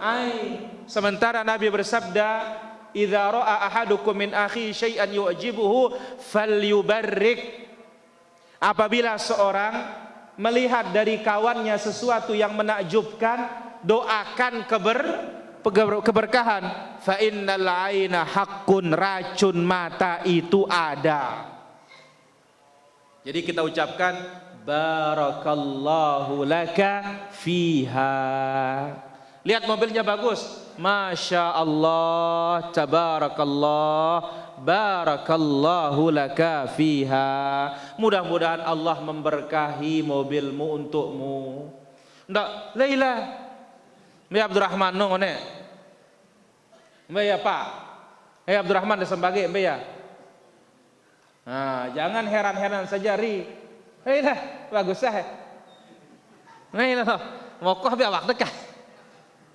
Speaker 1: ain. Sementara Nabi bersabda, idza ra'a ahadukum min akhi syai'an yu'jibuhu falyubarrik. Apabila seorang melihat dari kawannya sesuatu yang menakjubkan, doakan keberkahan. Fa innal aina haqqun, racun mata itu ada. Jadi kita ucapkan barakallahu laka fiha. Lihat mobilnya bagus, masya Allah, tabarakallah, barakallahu laka fiha. Mudah-mudahan Allah memberkahi mobilmu untukmu. Ndak, Laila, Mbak Abdurrahman no ngone. Mbak ya Pak, Abdurrahman desembage Mbak ya. Nah, jangan heran-heran saja ri. Laila, bagus sah. Laila, mokoh biar waktu kah?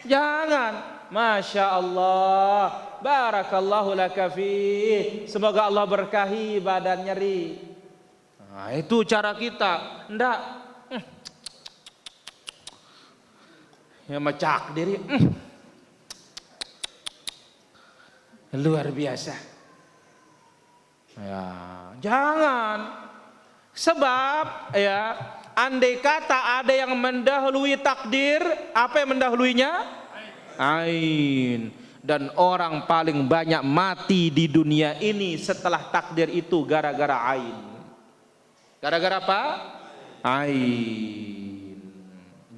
Speaker 1: Jangan, masya Allah, barakallahu laka fi. Semoga Allah berkahi badannya ri. Nah, itu cara kita. Ndak, ya mecak diri. Luar biasa. Ya, jangan. Sebab ya, andai kata ada yang mendahului takdir, apa yang mendahuluinya? Ain. Dan orang paling banyak mati di dunia ini setelah takdir itu gara-gara ain. Gara-gara apa? Ain.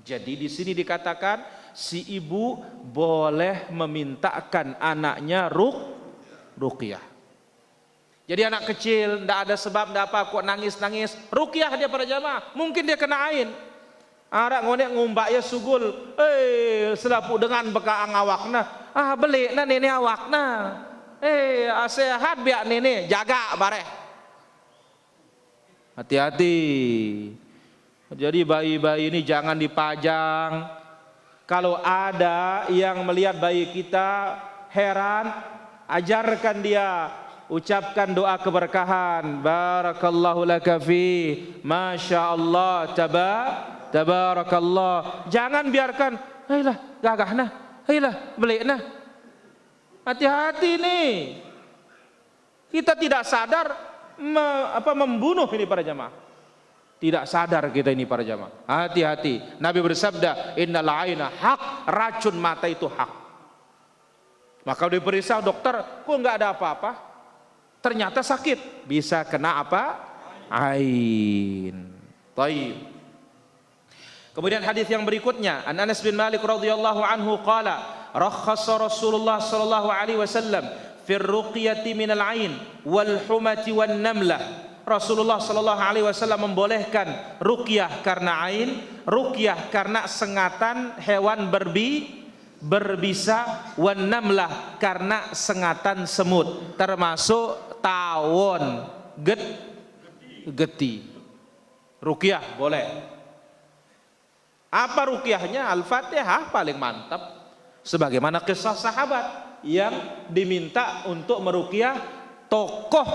Speaker 1: Jadi di sini dikatakan si ibu boleh memintakan anaknya ruqyah. Jadi anak kecil ndak ada sebab ndak apa kok nangis-nangis, ruqyah dia para jamaah. Mungkin dia kena ain. Arak ngonek ngumbak ya sugul. Selapu dengan beka angawakna. Belik na nenek awakna. Sehat biak nenek, jaga bareh. Hati-hati. Jadi bayi-bayi ini jangan dipajang. Kalau ada yang melihat bayi kita heran, ajarkan dia, ucapkan doa keberkahan. Barakallahu laka fi, masya Allah, tabarakallah. Jangan biarkan, ayolah gagah nah, ayolah belik nah. Hati-hati nih. Kita tidak sadar membunuh ini para jamaah. Tidak sadar kita ini para jamaah. Hati-hati. Nabi bersabda, innal aina haq, racun mata itu hak. Maka diperiksa dokter, kok enggak ada apa-apa? Ternyata sakit, bisa kena apa? Ain. Taib. Kemudian hadis yang berikutnya, Anas bin Malik radhiyallahu anhu qala, rakhasa Rasulullah sallallahu alaihi wasallam fi ruqyati minal ain wal humati wan namlah. Rasulullah sallallahu alaihi wasallam membolehkan ruqyah karena ain, ruqyah karena sengatan hewan berbisa, wan namlah karena sengatan semut, termasuk tawon, geti. Ruqyah boleh. Apa ruqyahnya? Al-Fatihah paling mantap. Sebagaimana kisah sahabat yang diminta untuk meruqyah tokoh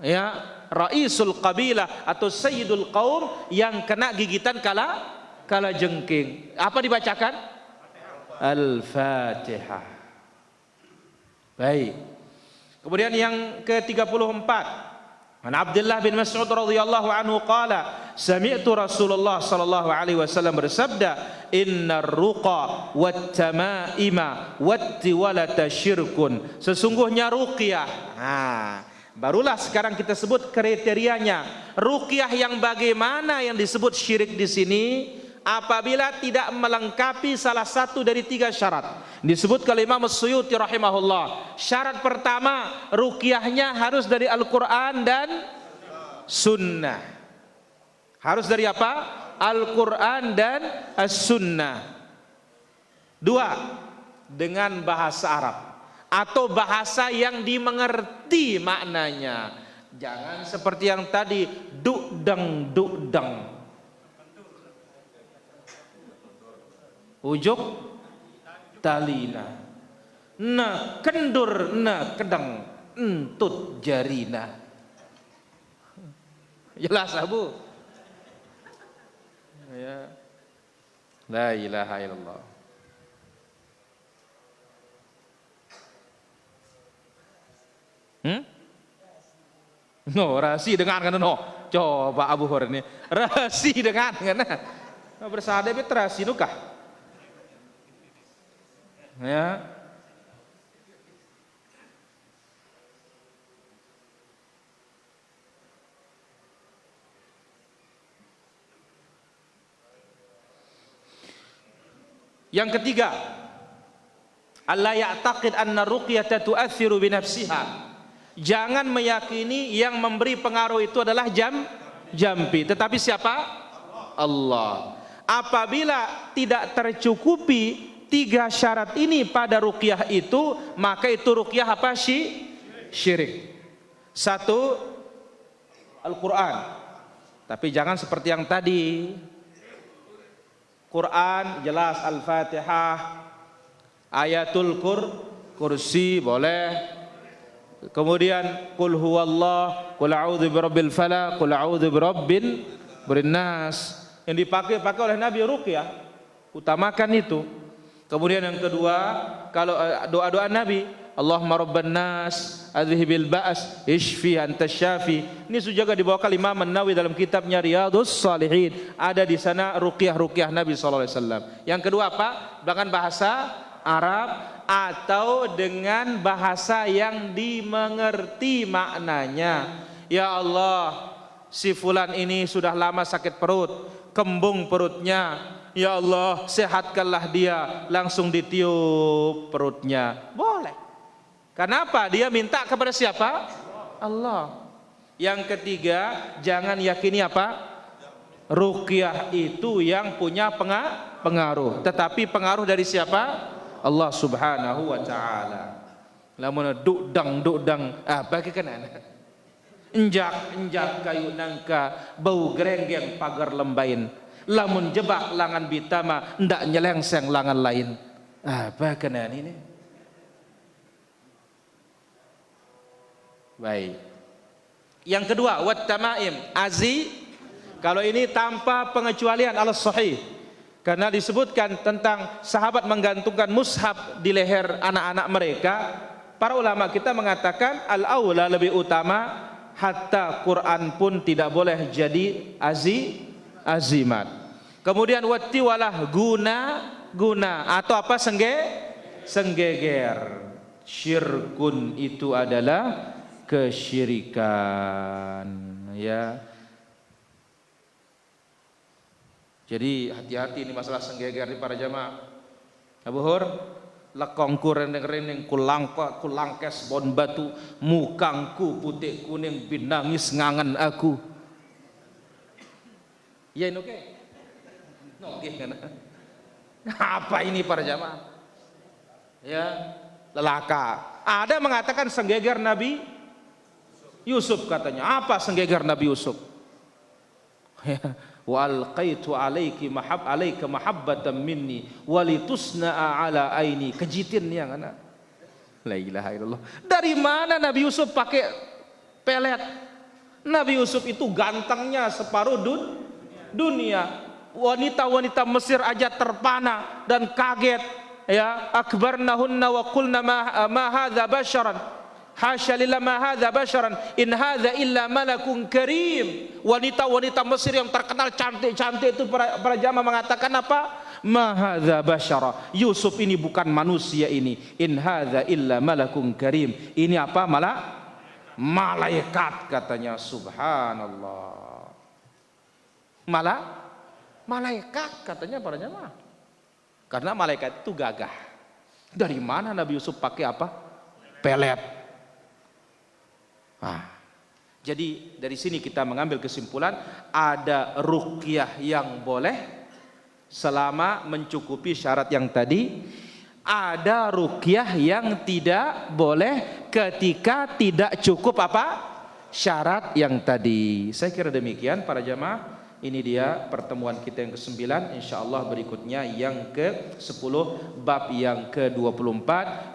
Speaker 1: ya, Raisul Qabilah atau Sayyidul Qaum yang kena gigitan kala jengking. Apa dibacakan? Al-Fatihah. Baik. Kemudian yang ke-34, An Abdullah bin Mas'ud radhiyallahu anhu qala, sami'tu Rasulullah sallallahu alaihi wasallam bersabda, innar ruqa wat tamaima wat tiwalata syirkun. Sesungguhnya ruqyah. Barulah sekarang kita sebut kriterianya. Ruqyah yang bagaimana yang disebut syirik di sini? Apabila tidak melengkapi salah satu dari 3 syarat. Disebut oleh Imam Suyuti rahimahullah. Syarat pertama, ruqyahnya harus dari Al-Quran dan Sunnah. Harus dari apa? Al-Quran dan As-Sunnah. 2, dengan bahasa Arab atau bahasa yang dimengerti maknanya. Jangan seperti yang tadi, duk-dang, ujuk talina, na kendur, na kedang, entut jarina. Jelas Abu? Ya. La ilaha illallah. No, rasi dengan kan no. Coba Abu Hurairah ini rasi dengan kan. Bersada bet rasi nukah. Ya. Yang ketiga, alla ya'taqid anna ruqyata tu'athiru bi nafsiha. Jangan meyakini yang memberi pengaruh itu adalah jampi, tetapi siapa? Allah. Apabila tidak tercukupi 3 syarat ini pada ruqyah itu, maka itu ruqyah apa? Syirik. 1, Al-Quran. Tapi jangan seperti yang tadi. Quran jelas Al-Fatihah, ayatul kursi boleh. Kemudian qul huwallah, qul a'udzu birabbil falaq, qul a'udzu birabbin nas. Yang dipakai oleh Nabi ruqyah, utamakan itu. Kemudian yang kedua, kalau doa-doa Nabi, Allahumma rabban nas adhibil ba's ishfi anta syafi. Ini juga dibawakan Imam An-Nawawi dalam kitabnya Riyadhus Shalihin. Ada di sana ruqyah Nabi sallallahu alaihi wasallam. Yang kedua apa? Dengan bahasa Arab atau dengan bahasa yang dimengerti maknanya. Ya Allah, si fulan ini sudah lama sakit perut, kembung perutnya. Ya Allah, sehatkanlah dia. Langsung ditiup perutnya. Boleh. Kenapa? Dia minta kepada siapa? Allah. Yang ketiga, jangan yakini apa? Ruqyah itu yang punya pengaruh. Tetapi pengaruh dari siapa? Allah subhanahu wa ta'ala. Lamun duk dang bagaikan injak kayu nangka, bau gerenggeng pagar lembain. Lamun jebak langan bitama, ndak nyelengseng langan lain. Apa kenaan ini? Baik. Yang kedua, wat tamaim, azi. Kalau ini tanpa pengecualian ala sahih. Karena disebutkan tentang sahabat menggantungkan mushaf di leher anak-anak mereka. Para ulama kita mengatakan al-aula lebih utama, hatta Quran pun tidak boleh jadi azimat. Kemudian wattiwalah guna atau apa? Senggeger. Syirkun itu adalah kesyirikan, ya. Jadi hati-hati ini masalah senggeger ini para jamaah. Abu Hur, lekongku reneng-reneng kulangkes bon batu, mukangku putih kuning binangis ngangen aku. Ya ini oke. Oke kan? Apa ini para jamaah? Ya, lelaka. Ada mengatakan senggeger Nabi Yusuf katanya. Apa senggeger Nabi Yusuf? Wa alqaitu alayka mahabbatan minni walitusna'a ala aini. Kejitin yang anak. La ilaha illallah. Dari mana Nabi Yusuf pakai pelet? Nabi Yusuf itu gantengnya separuh dunia. Wanita-wanita Mesir aja terpana dan kaget. Ya, akbarnahunna wa qulna ma hadza basharan. Hasya lillah ma hadza basharan in hadza illa malakun karim. Wanita-wanita Mesir yang terkenal cantik-cantik itu para jamaah mengatakan apa? Ma hadza basyara. Yusuf ini bukan manusia ini. In hadza illa malakun karim. Ini apa? Malaikat katanya. Subhanallah. Malaikat katanya para jamaah. Karena malaikat itu gagah. Dari mana Nabi Yusuf pakai apa? Pelet. Jadi dari sini kita mengambil kesimpulan ada ruqyah yang boleh selama mencukupi syarat yang tadi. Ada ruqyah yang tidak boleh ketika tidak cukup apa? Syarat yang tadi. Saya kira demikian para jamaah. Ini dia pertemuan kita yang ke-9. InsyaAllah berikutnya yang ke-10, bab yang ke-24,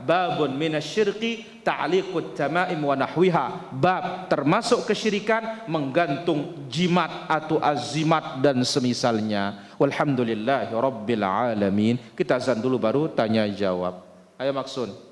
Speaker 1: babun minasyirki ta'liqut tamaim wa nahwiha. Bab termasuk kesyirikan menggantung jimat atau azimat dan semisalnya. Walhamdulillahi rabbil alamin. Kita azan dulu baru tanya jawab. Ayo Maksun.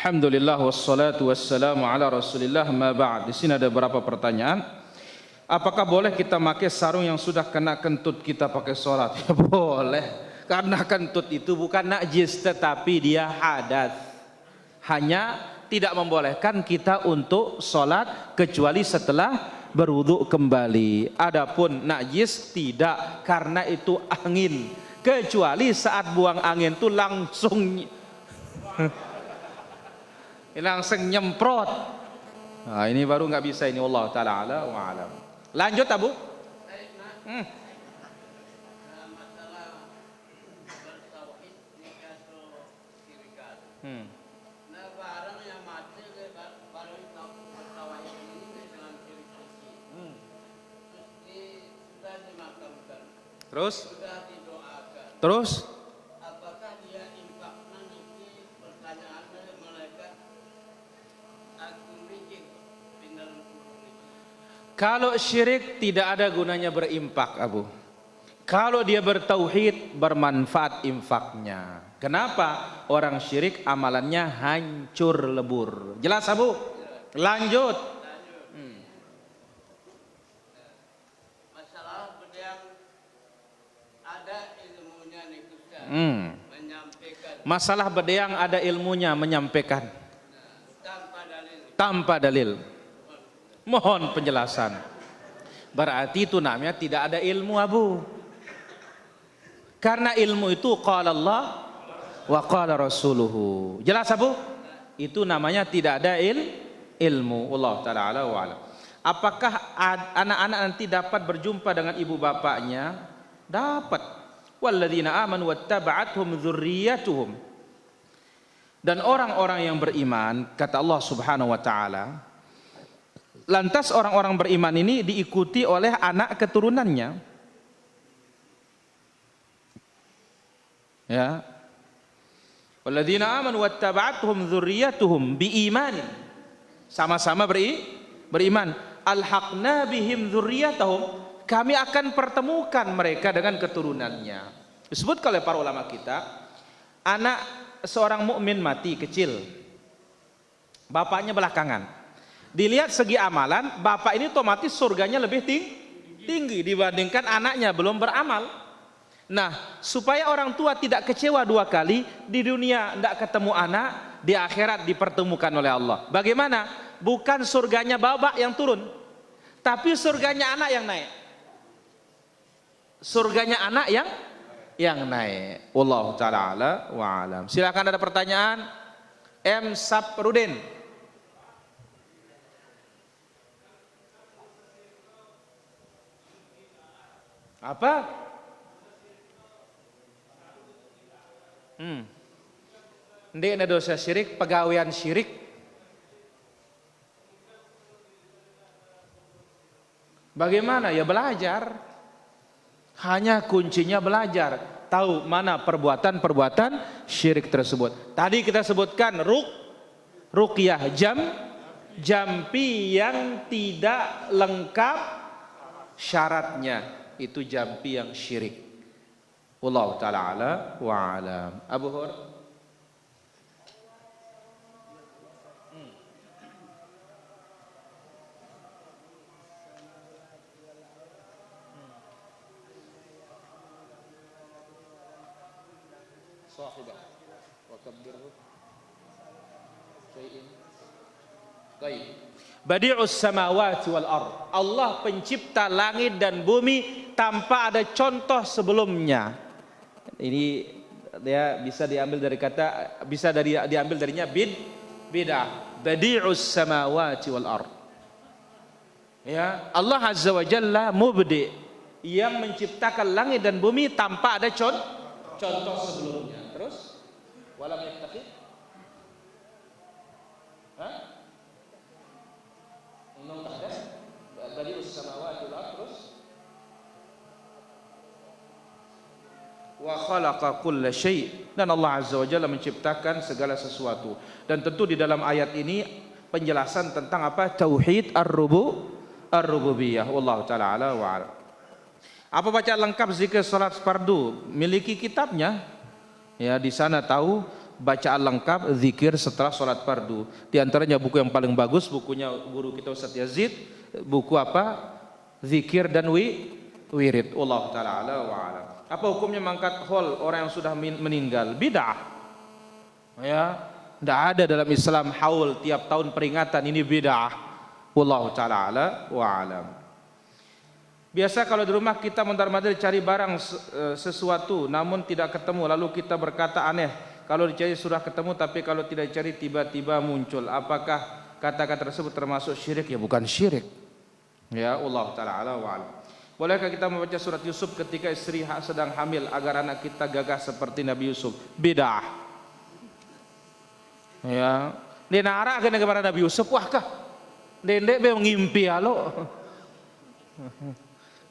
Speaker 1: Alhamdulillah wassalatu wassalamu ala Rasulillah ma ba'd. Di sini ada beberapa pertanyaan. Apakah boleh kita pakai sarung yang sudah kena kentut kita pakai sholat? Ya boleh. Karena kentut itu bukan najis tetapi dia hadas. Hanya tidak membolehkan kita untuk sholat kecuali setelah berwudu kembali. Adapun najis tidak, karena itu angin. Kecuali saat buang angin itu langsung nyemprot. Nah, ini baru nggak bisa ini. Allah taala ala wa alam. Lanjut Abu. Terus
Speaker 2: apakah dia impakna nanti pertanyaan malaikat aku bikin tinggal
Speaker 1: kalau syirik tidak ada gunanya berimpak Abu. Kalau dia bertauhid bermanfaat infaknya. Kenapa? Orang syirik amalannya hancur lebur. Jelas Abu? Lanjut.
Speaker 2: Masalah yang ada ilmunya nih Ustaz. Menyampaikan.
Speaker 1: Masalah bedeang ada ilmunya menyampaikan. Tanpa dalil. Mohon penjelasan. Berarti itu namanya tidak ada ilmu Abu. Karena ilmu itu qala Allah wa qala rasuluhu. Jelas Abu? Itu namanya tidak ada ilmu. Allah taala ala wa alam. Apakah anak-anak nanti dapat berjumpa dengan ibu bapaknya? Dapat. Walladzina amanu wattaba'athum dzurriyyatuhum. Dan orang-orang yang beriman, kata Allah Subhanahu wa taala, lantas orang-orang beriman ini diikuti oleh anak keturunannya. Ya. Walladzina amanu wattaba'athum dzurriyyatuhum biimanin. Sama-sama beriman. Alhaqna bihim dzurriyyatahum. Kami akan pertemukan mereka dengan keturunannya. Disebut oleh para ulama kita, anak seorang mukmin mati kecil, bapaknya belakangan. Dilihat segi amalan, bapak ini otomatis surganya lebih tinggi dibandingkan anaknya belum beramal. Nah, supaya orang tua tidak kecewa dua kali, di dunia tidak ketemu anak, di akhirat dipertemukan oleh Allah. Bagaimana? Bukan surganya bapak yang turun, tapi surganya anak yang naik. Surganya anak yang naik. Wallahu taala ala wa alam. Silakan ada pertanyaan. M Saprudin. Apa? Ndek ada dosa syirik, pegawaian syirik. Bagaimana? Ya belajar. Hanya kuncinya belajar, tahu mana perbuatan-perbuatan syirik tersebut. Tadi kita sebutkan ruqyah, jampi yang tidak lengkap syaratnya, itu jampi yang syirik. Wallahu ta'ala ala wa alam. Abu Hur. Sahibah wa kabbirhu syai'in. Baik. Badi'us samawati wal ard. Allah pencipta langit dan bumi tanpa ada contoh sebelumnya. Ini dia bisa diambil dari kata, diambil darinya bid'ah. Badi'us samawati wal ard. Ya, Allah Azza wa Jalla mubdi, yang menciptakan langit dan bumi tanpa ada contoh sebelumnya. Terus walam yattakhid, belum ada badi'us samawati wal ard. Terus wa khalaqa kulla syai', dan Allah Azza wa Jalla menciptakan segala sesuatu. Dan tentu di dalam ayat ini penjelasan tentang apa? Tauhid ar-rububiyah. Wallahu taala ala wa ala. Apa bacaan lengkap zikir salat fardu? Miliki kitabnya. Ya, di sana tahu bacaan lengkap zikir setelah salat fardu. Di antaranya buku yang paling bagus, bukunya guru kita Ustaz Yazid, buku apa? Zikir dan wirid. Wallahu taala ala wa ala. Apa hukumnya mengangkat hol orang yang sudah meninggal? Bid'ah. Ya, tidak ada dalam Islam haul tiap tahun peringatan, ini bid'ah. Wallahu taala ala wa alam. Biasa kalau di rumah kita mondar-mandir cari barang sesuatu namun tidak ketemu, lalu kita berkata aneh. Kalau dicari sudah ketemu, tapi kalau tidak dicari tiba-tiba muncul. Apakah kata-kata tersebut termasuk syirik? Ya bukan syirik. Ya, Allah taala ala wa alam. Bolehkah kita membaca surat Yusuf ketika istri sedang hamil agar anak kita gagah seperti Nabi Yusuf? Bid'ah. Ya, dia nara ke negara Nabi Yusuf, wah kah? Dendek be ngimpi alo.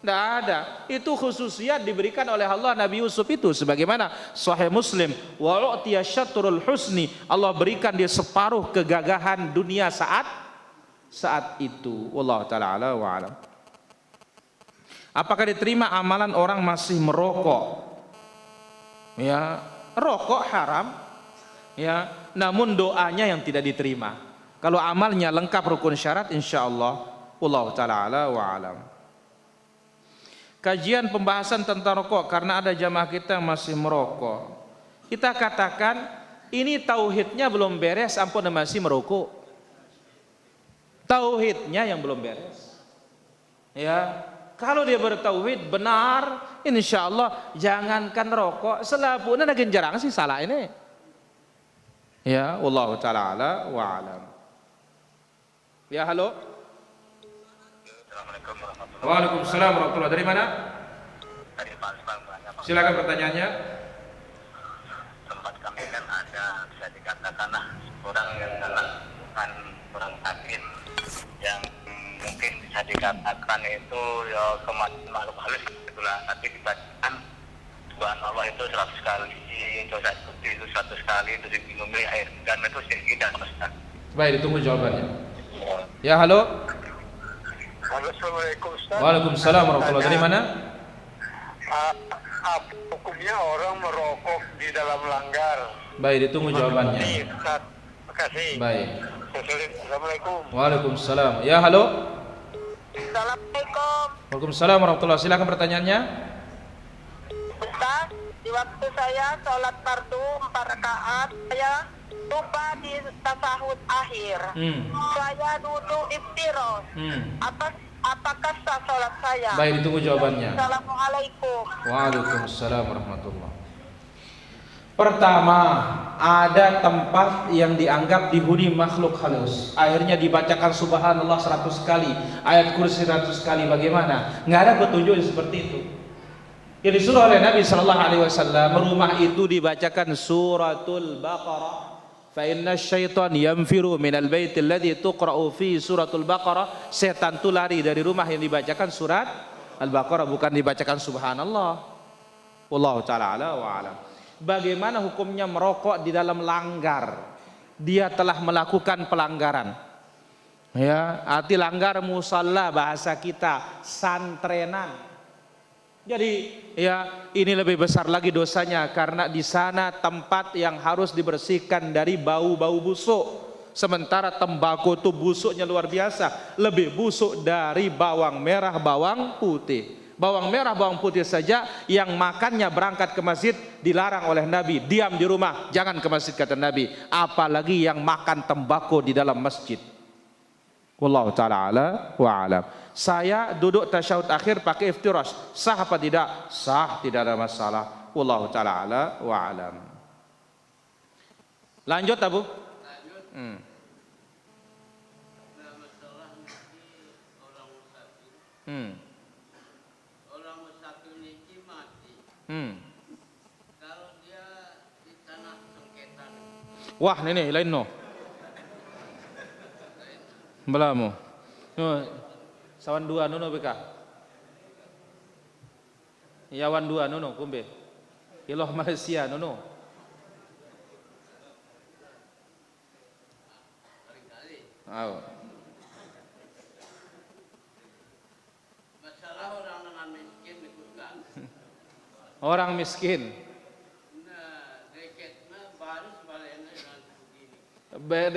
Speaker 1: Tidak ada. Itu khususiat diberikan oleh Allah Nabi Yusuf itu, sebagaimana Sahih Muslim, wa u'tiya syatrul husni, Allah berikan dia separuh kegagahan dunia saat itu. Wallahu taala ala wa alam. Apakah diterima amalan orang masih merokok? Ya, rokok haram. Ya, namun doanya yang tidak diterima. Kalau amalnya lengkap rukun syarat, insyaallah. Wallahu taala ala wa alam. Kajian pembahasan tentang rokok, karena ada jamaah kita yang masih merokok. Kita katakan ini tauhidnya belum beres, ampun masih merokok. Tauhidnya yang belum beres. Ya, kalau dia bertauhid benar, insyaallah jangankan rokok, selapuna lagi jarang sih salah ini. Ya, wallahu taala ala wa alam. Ya, halo. Waalaikumsalam warahmatullahi. Dari mana?
Speaker 3: Dari Palembang.
Speaker 1: Silakan pertanyaannya.
Speaker 3: Tempat kami kan ada, bisa dikatakan orang yang dalam, bukan orang sakit, yang mungkin bisa dikatakan itu ya kematian makhluk halus itulah. Tapi dibacakan Tuhan Allah itu 100 kali, dosa itu 100 kali, itu diminumi air dan itu tidak Ustaz.
Speaker 1: Baik, ditunggu jawabannya. Ya, halo.
Speaker 3: Assalamualaikum Ustaz.
Speaker 1: Waalaikumsalam warahmatullahi. Dari mana?
Speaker 3: Apa hukumnya orang merokok di dalam langgar?
Speaker 1: Baik, ditunggu jawabannya.
Speaker 3: Ustaz, terima kasih.
Speaker 1: Baik.
Speaker 3: Assalamualaikum.
Speaker 1: Waalaikumsalam. Ya, halo.
Speaker 4: Assalamualaikum.
Speaker 1: Waalaikumsalam warahmatullahi. Silakan pertanyaannya.
Speaker 4: Ustaz, di waktu saya sholat fardu 4 rakaat, saya lupa di tasahud akhir. Saya duduk iftiroz. Apakah sah sholat saya?
Speaker 1: Baik, ditunggu jawabannya.
Speaker 4: Assalamualaikum.
Speaker 1: Waalaikumsalam warahmatullahi. Pertama, ada tempat yang dianggap dihuni makhluk halus, akhirnya dibacakan subhanallah 100 kali, ayat kursi 100 kali. Bagaimana? Nggak ada petunjuk seperti itu. Yang disuruh oleh Nabi sallallahu alaihi wasallam, rumah itu dibacakan suratul Baqarah. Fa inna syaitan yanfiru minal bait alladhi tuqra'u fi suratul Baqarah. Setan itu lari dari rumah yang dibacakan surat Al-Baqarah, bukan dibacakan subhanallah. Wallahu taala ala wa alam. Bagaimana hukumnya merokok di dalam langgar? Dia telah melakukan pelanggaran. Ya, arti langgar musalla bahasa kita santrenan. Jadi ya ini lebih besar lagi dosanya karena di sana tempat yang harus dibersihkan dari bau-bau busuk. Sementara tembakau itu busuknya luar biasa, lebih busuk dari bawang merah, bawang putih. Bawang merah, bawang putih saja yang makannya berangkat ke masjid dilarang oleh Nabi. Diam di rumah, jangan ke masjid kata Nabi. Apalagi yang makan tembakau di dalam masjid. Wallahu ta'ala ala wa alam. Saya duduk tasyahud akhir pakai iftirash, sah apa tidak? Sah, tidak ada masalah. Wallahu ta'ala ala wa alam. Lanjut Abu.
Speaker 2: Nah, masalah niki orang musafir. Orang musafir niki mati. Kalau dia di tanah sengketa.
Speaker 1: Wah, ini lain no. Belamu. No, sawan dua nono beka. Yawan dua nono kumbe. Iloh Malaysia nono. Oh.
Speaker 2: Masalah orang dengan miskin itu kan.
Speaker 1: Orang miskin.
Speaker 2: Nah, deketnya baris balena dengan begini.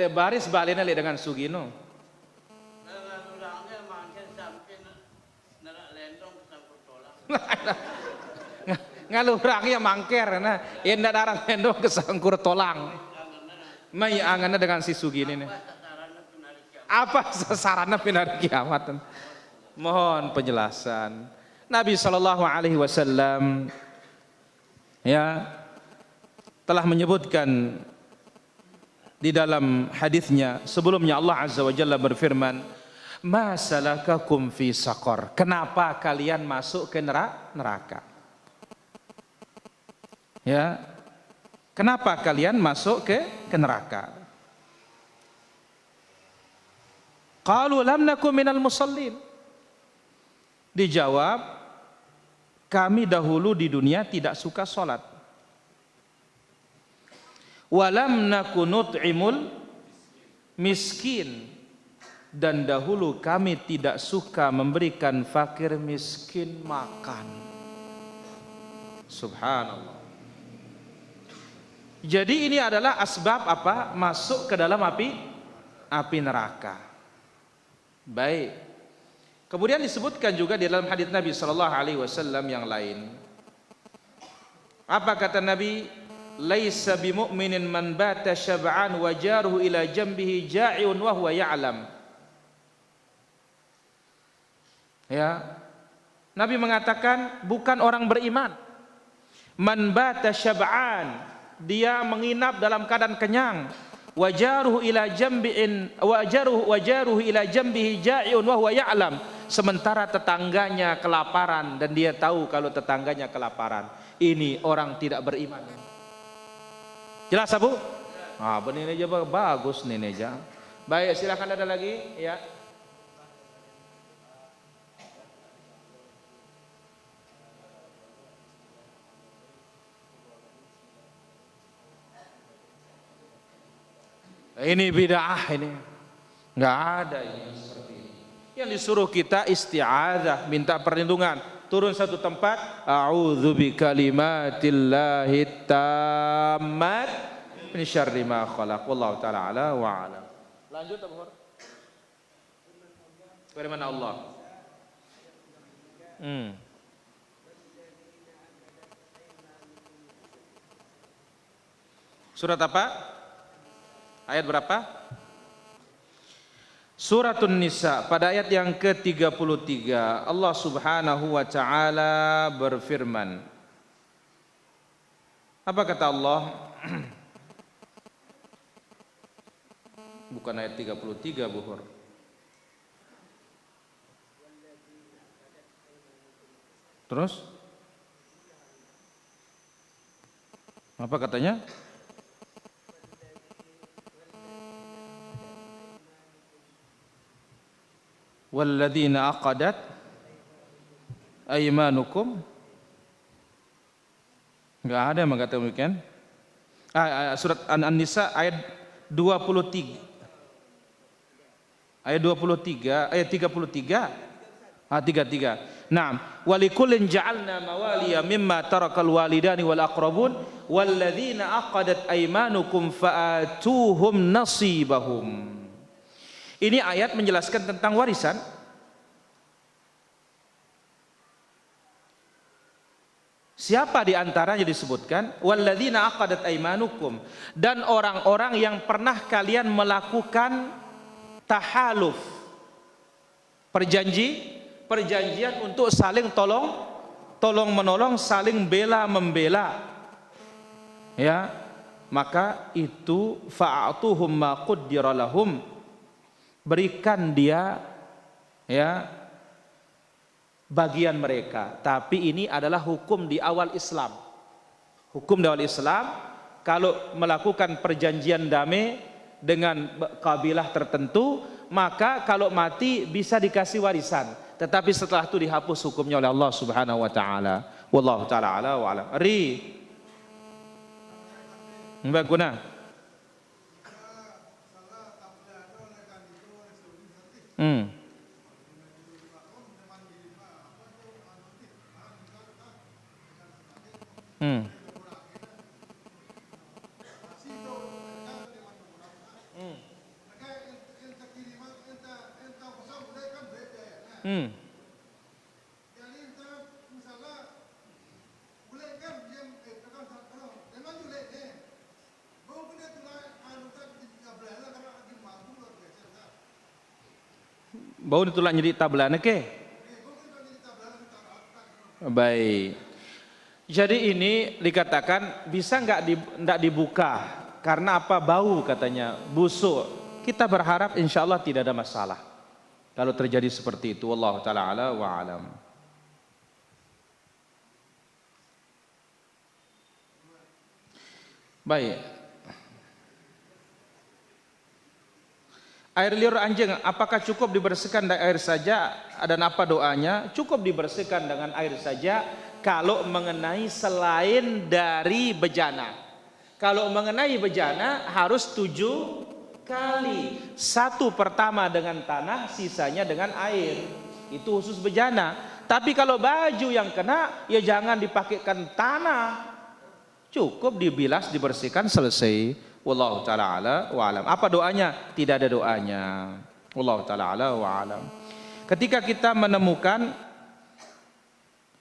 Speaker 1: Baris balena dengan Sugino.
Speaker 2: Dengan orangnya makin sampai nerak lendong kesampur tolak.
Speaker 1: Ngalurangnya mangker nah, indah darah lendong kesangkur tolang. Mai angannya dengan si Sugini nih. Apa sasarannya pinar kiamat? Mohon penjelasan. Nabi Shallallahu Alaihi Wasallam ya telah menyebutkan di dalam hadisnya sebelumnya. Allah Azza wa Jalla berfirman, "Ma salakakum fi saqar?" Kenapa kalian masuk ke neraka? Ya, kenapa kalian masuk ke neraka? Qalu lam nakum minal musallin. Dijawab, kami dahulu di dunia tidak suka sholat. Walam naku nut'imul miskin. Dan dahulu kami tidak suka memberikan fakir miskin makan. Subhanallah. Jadi ini adalah asbab apa? Masuk ke dalam api neraka. Baik. Kemudian disebutkan juga di dalam hadis Nabi sallallahu alaihi wasallam yang lain. Apa kata Nabi? Laisa bimu'minin man bata syab'an wa jaruhu ila jambihi ja'iun wa huwa ya'lam. Ya. Nabi mengatakan bukan orang beriman. Man bata syab'an, dia menginap dalam keadaan kenyang. Wajaruhu ila jambihi ja'iun wa huwa ya'lam, sementara tetangganya kelaparan dan dia tahu kalau tetangganya kelaparan. Ini orang tidak beriman. Jelas Abu? Ah, benar aja bagus nih aja. Baik, silakan ada lagi ya. Ini bid'ah ini. Enggak ada yang seperti ini. Yang disuruh kita isti'adzah, minta perlindungan. Turun satu tempat, a'udzu bikalimatillahi tammat min syarri ma khalaq. Wallahu taala ala wa alam. Lanjut Abu Hurairah. Firman Allah. Surat apa? Ayat berapa? Suratun Nisa pada ayat yang ke-33 Allah Subhanahu wa taala berfirman. Apa kata Allah? Bukan ayat 33 Buhur. Terus? Apa katanya? Walladzina aqadat aimanukum. Enggak ada yang mengatakan demikian. Surat An-Nisa ayat 23. Ayat 23, ayat 33. 33. Naam, walikullin ja'alna mawaliya mimma tarakal walidani wal aqrabun walladzina aqadat aymanukum fa'atuhum nasibahum. Ini ayat menjelaskan tentang warisan. Siapa di antaranya disebutkan? Walladzina aqadat aymanukum, dan orang-orang yang pernah kalian melakukan tahaluf, perjanjian untuk saling tolong menolong, saling bela membela. Ya, maka itu fa'atuhum ma qaddara lahum, berikan dia ya bagian mereka. Tapi ini adalah hukum di awal Islam. Hukum di awal Islam, kalau melakukan perjanjian damai dengan kabilah tertentu, maka kalau mati bisa dikasih warisan. Tetapi setelah itu dihapus hukumnya oleh Allah Subhanahu wa taala. Wallahu taala ala wa alam. Mbak Guna. Bau ditulak jadi tablan ke? Baik. Jadi ini dikatakan bisa nggak dibuka karena apa? Bau katanya, busuk. Kita berharap insya Allah tidak ada masalah kalau terjadi seperti itu. Wallahu taala ala wa alam. Baik. Air liur anjing apakah cukup dibersihkan dengan air saja dan apa doanya? Cukup dibersihkan dengan air saja kalau mengenai selain dari bejana. Kalau mengenai bejana harus 7 kali. 1 pertama dengan tanah, sisanya dengan air. Itu khusus bejana. Tapi kalau baju yang kena, ya jangan dipakaikan tanah. Cukup dibilas, dibersihkan, selesai. Wallahu ta'ala ala wa alam. Apa doanya? Tidak ada doanya. Wallahu ta'ala ala wa alam. Ketika kita menemukan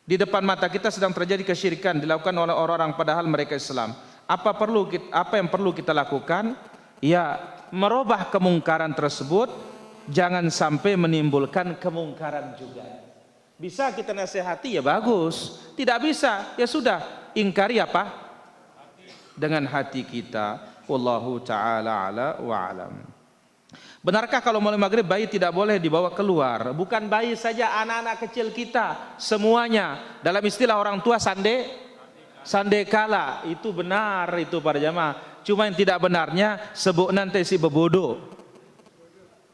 Speaker 1: di depan mata kita sedang terjadi kesyirikan dilakukan oleh orang-orang padahal mereka Islam, apa yang perlu kita lakukan? Ya, merubah kemungkaran tersebut, jangan sampai menimbulkan kemungkaran juga. Bisa kita nasihati, ya bagus. Tidak bisa, ya sudah, ingkari apa? Dengan hati kita. Wallahu ta'ala ala wa alam. Benarkah kalau mulai maghrib bayi tidak boleh dibawa keluar? Bukan bayi saja, anak-anak kecil kita semuanya. Dalam istilah orang tua sandekala. Itu benar itu para jamaah. Cuma yang tidak benarnya sebut nanti si bebodoh.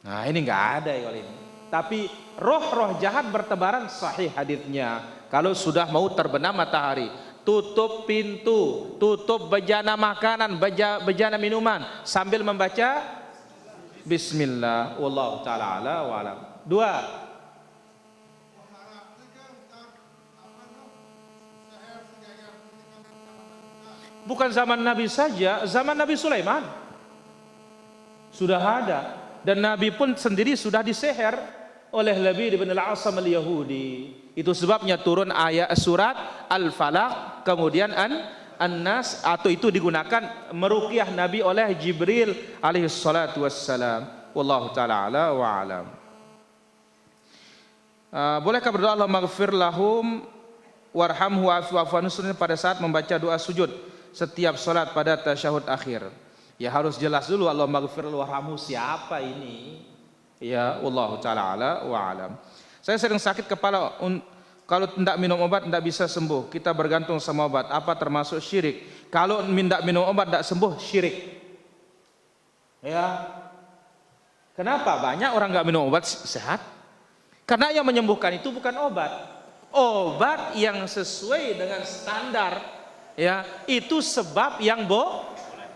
Speaker 1: Nah ini enggak ada ya ini. Tapi roh-roh jahat bertebaran, sahih hadisnya. Kalau sudah mau terbenam matahari, tutup pintu, tutup bejana makanan, bejana minuman sambil membaca bismillah. Wallahu ta'ala ala wa alam. 2. Bukan zaman Nabi saja, zaman Nabi Sulaiman sudah ada, dan Nabi pun sendiri sudah diseher oleh Labid bin al-Asam al-Yahudi. Itu sebabnya turun ayat surat Al-Falaq, kemudian An-Nas, atau itu digunakan meruqyah Nabi oleh Jibril alaihi salatu wassalam. Wallahu ta'ala ala wa alam. Bolehkah berdoa Allahumma ighfir lahum warhamhu wa'fu anhum pada saat membaca doa sujud setiap salat pada tasyahud akhir? Ya harus jelas dulu Allahumma ighfir warhamhu siapa ini? Ya wallahu ta'ala ala wa alam. Saya sering sakit kepala, kalau tidak minum obat tidak bisa sembuh. Kita bergantung sama obat. Apa termasuk syirik? Kalau tidak minum obat tidak sembuh, syirik. Ya. Kenapa banyak orang nggak minum obat sehat? Karena yang menyembuhkan itu bukan obat, Obat yang sesuai dengan standar, ya, itu sebab yang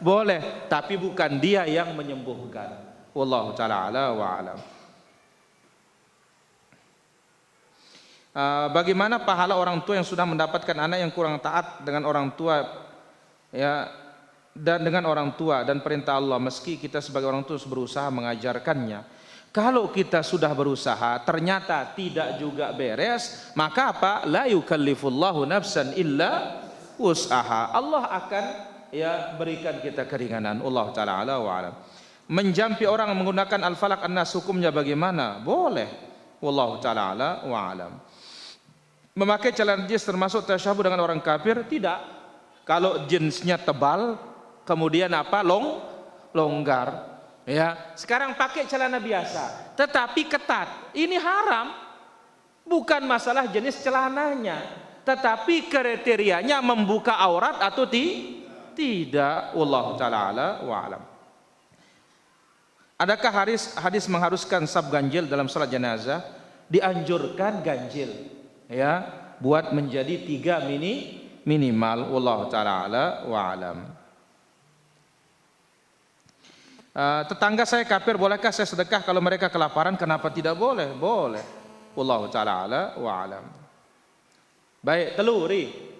Speaker 1: boleh, tapi bukan dia yang menyembuhkan. Wallahu taala ala wa alam. Bagaimana pahala orang tua yang sudah mendapatkan anak yang kurang taat dengan orang tua, ya, dan dengan orang tua dan perintah Allah, meski kita sebagai orang tua berusaha mengajarkannya? Kalau kita sudah berusaha ternyata tidak juga beres, maka apa? La yukallifullahu nafsan illa wus'aha. Allah akan, ya, berikan kita keringanan. Allah taala ala wa alam. Menjampi orang menggunakan al-falaq an-nas hukumnya bagaimana? Boleh. Wallahu taala ala wa alam. Memakai celana jeans termasuk tasyabuh dengan orang kafir? Tidak. Kalau jeansnya tebal, kemudian apa? Longgar. Ya, sekarang pakai celana biasa, tetapi ketat. Ini haram. Bukan masalah jenis celananya, tetapi kriterianya membuka aurat atau tidak. Wallahu taala ala wa alam. Adakah hadis mengharuskan sab ganjil dalam salat jenazah? Dianjurkan ganjil, ya, buat menjadi 3 minimal. Wallahu taala ala wa alam. Tetangga saya kafir, bolehkah saya sedekah kalau mereka kelaparan? Kenapa tidak boleh? Boleh. Wallahu taala ala wa alam. Baik, teluri.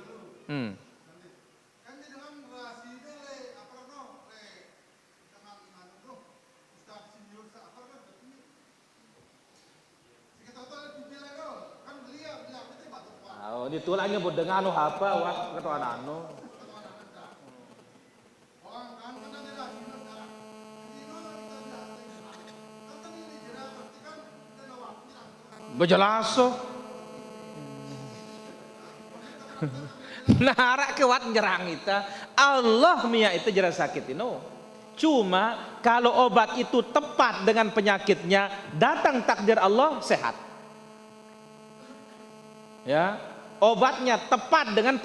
Speaker 1: Oh, ini tulangnya buat dengar apa wah kata anak-anak. Bejelaso. Narak kuat nyerang kita. Allah mia itu jelas sakit ino. Cuma kalau obat itu tepat dengan penyakitnya, datang takdir Allah sehat. Ya, obatnya tepat dengan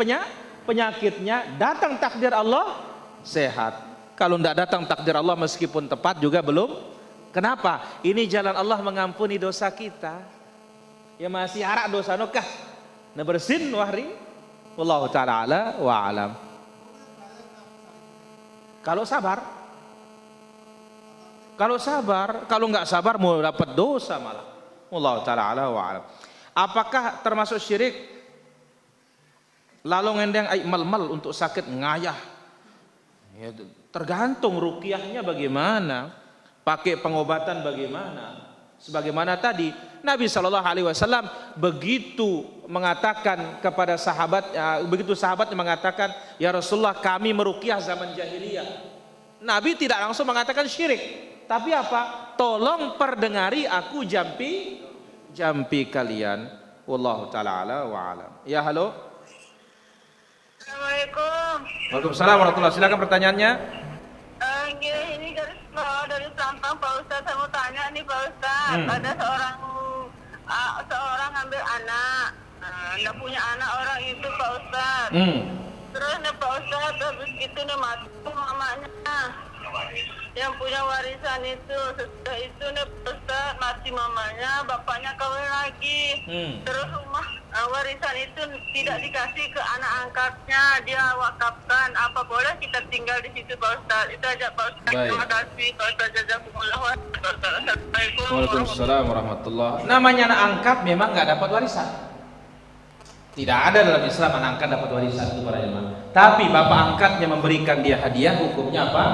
Speaker 1: penyakitnya, datang takdir Allah sehat. Kalau tidak datang takdir Allah meskipun tepat juga belum. Kenapa? Ini jalan Allah mengampuni dosa kita. Ya masih harak dosa nokah na bersin wahri. Wallahu taala ala wa alam. Kalau sabar, kalau nggak sabar mau dapat dosa malah. Wallahu taala ala wa alam. Apakah termasuk syirik lalu ngendeng ai mal untuk sakit ngayah? Ya, tergantung ruqyahnya bagaimana, pakai pengobatan bagaimana. Sebagaimana tadi Nabi Shallallahu Alaihi Wasallam begitu mengatakan kepada sahabat, begitu sahabatnya mengatakan, ya Rasulullah kami meruqyah zaman jahiliyah. Nabi tidak langsung mengatakan syirik, tapi apa? Tolong perdengari aku jampi kalian. Wallahu taala ala wa alam. Ya halo.
Speaker 4: Assalamualaikum.
Speaker 1: Waalaikumsalam warahmatullahi. Silakan pertanyaannya.
Speaker 4: Ini dari Sampang Pak Ustadz, saya mau tanya nih Pak Ustadz, ada seorang ambil anak, nggak punya anak orang itu Pak Ustadz. Terus nih Pak Ustadz habis itu nih mati mamanya yang punya warisan itu. Setelah itu nih Pak Ustadz mati mamanya, bapaknya kawin lagi. Terus rumah warisan itu tidak dikasih ke anak angkatnya, dia wakafkan. Apa boleh kita tinggal di situ Pak Ustadz? Itu aja Pak Ustadz.
Speaker 1: Baik.
Speaker 4: Terima kasih Pak Ustadz. Jazakumullah khairan. Assalamualaikum.
Speaker 1: Waalaikumsalam warahmatullahi. Namanya anak angkat memang nggak dapat warisan. Tidak ada dalam Islam anak angkat dapat warisan itu para jemaah. Tapi bapak angkatnya memberikan dia hadiah, hukumnya apa?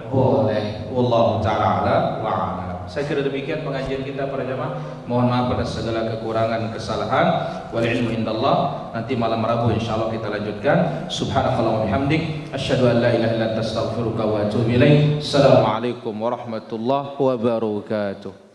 Speaker 1: Boleh. Wallahu taala ala wa alam. Saya kira demikian pengajian kita para jemaah. Mohon maaf pada segala kekurangan, kesalahan. Wal ilmu indallah. Nanti malam Rabu insyaallah kita lanjutkan. Subhanakallah wa bihamdik, asyhadu an la ilaha illa anta astaghfiruka wa atubu ilaik. Assalamualaikum warahmatullahi wabarakatuh.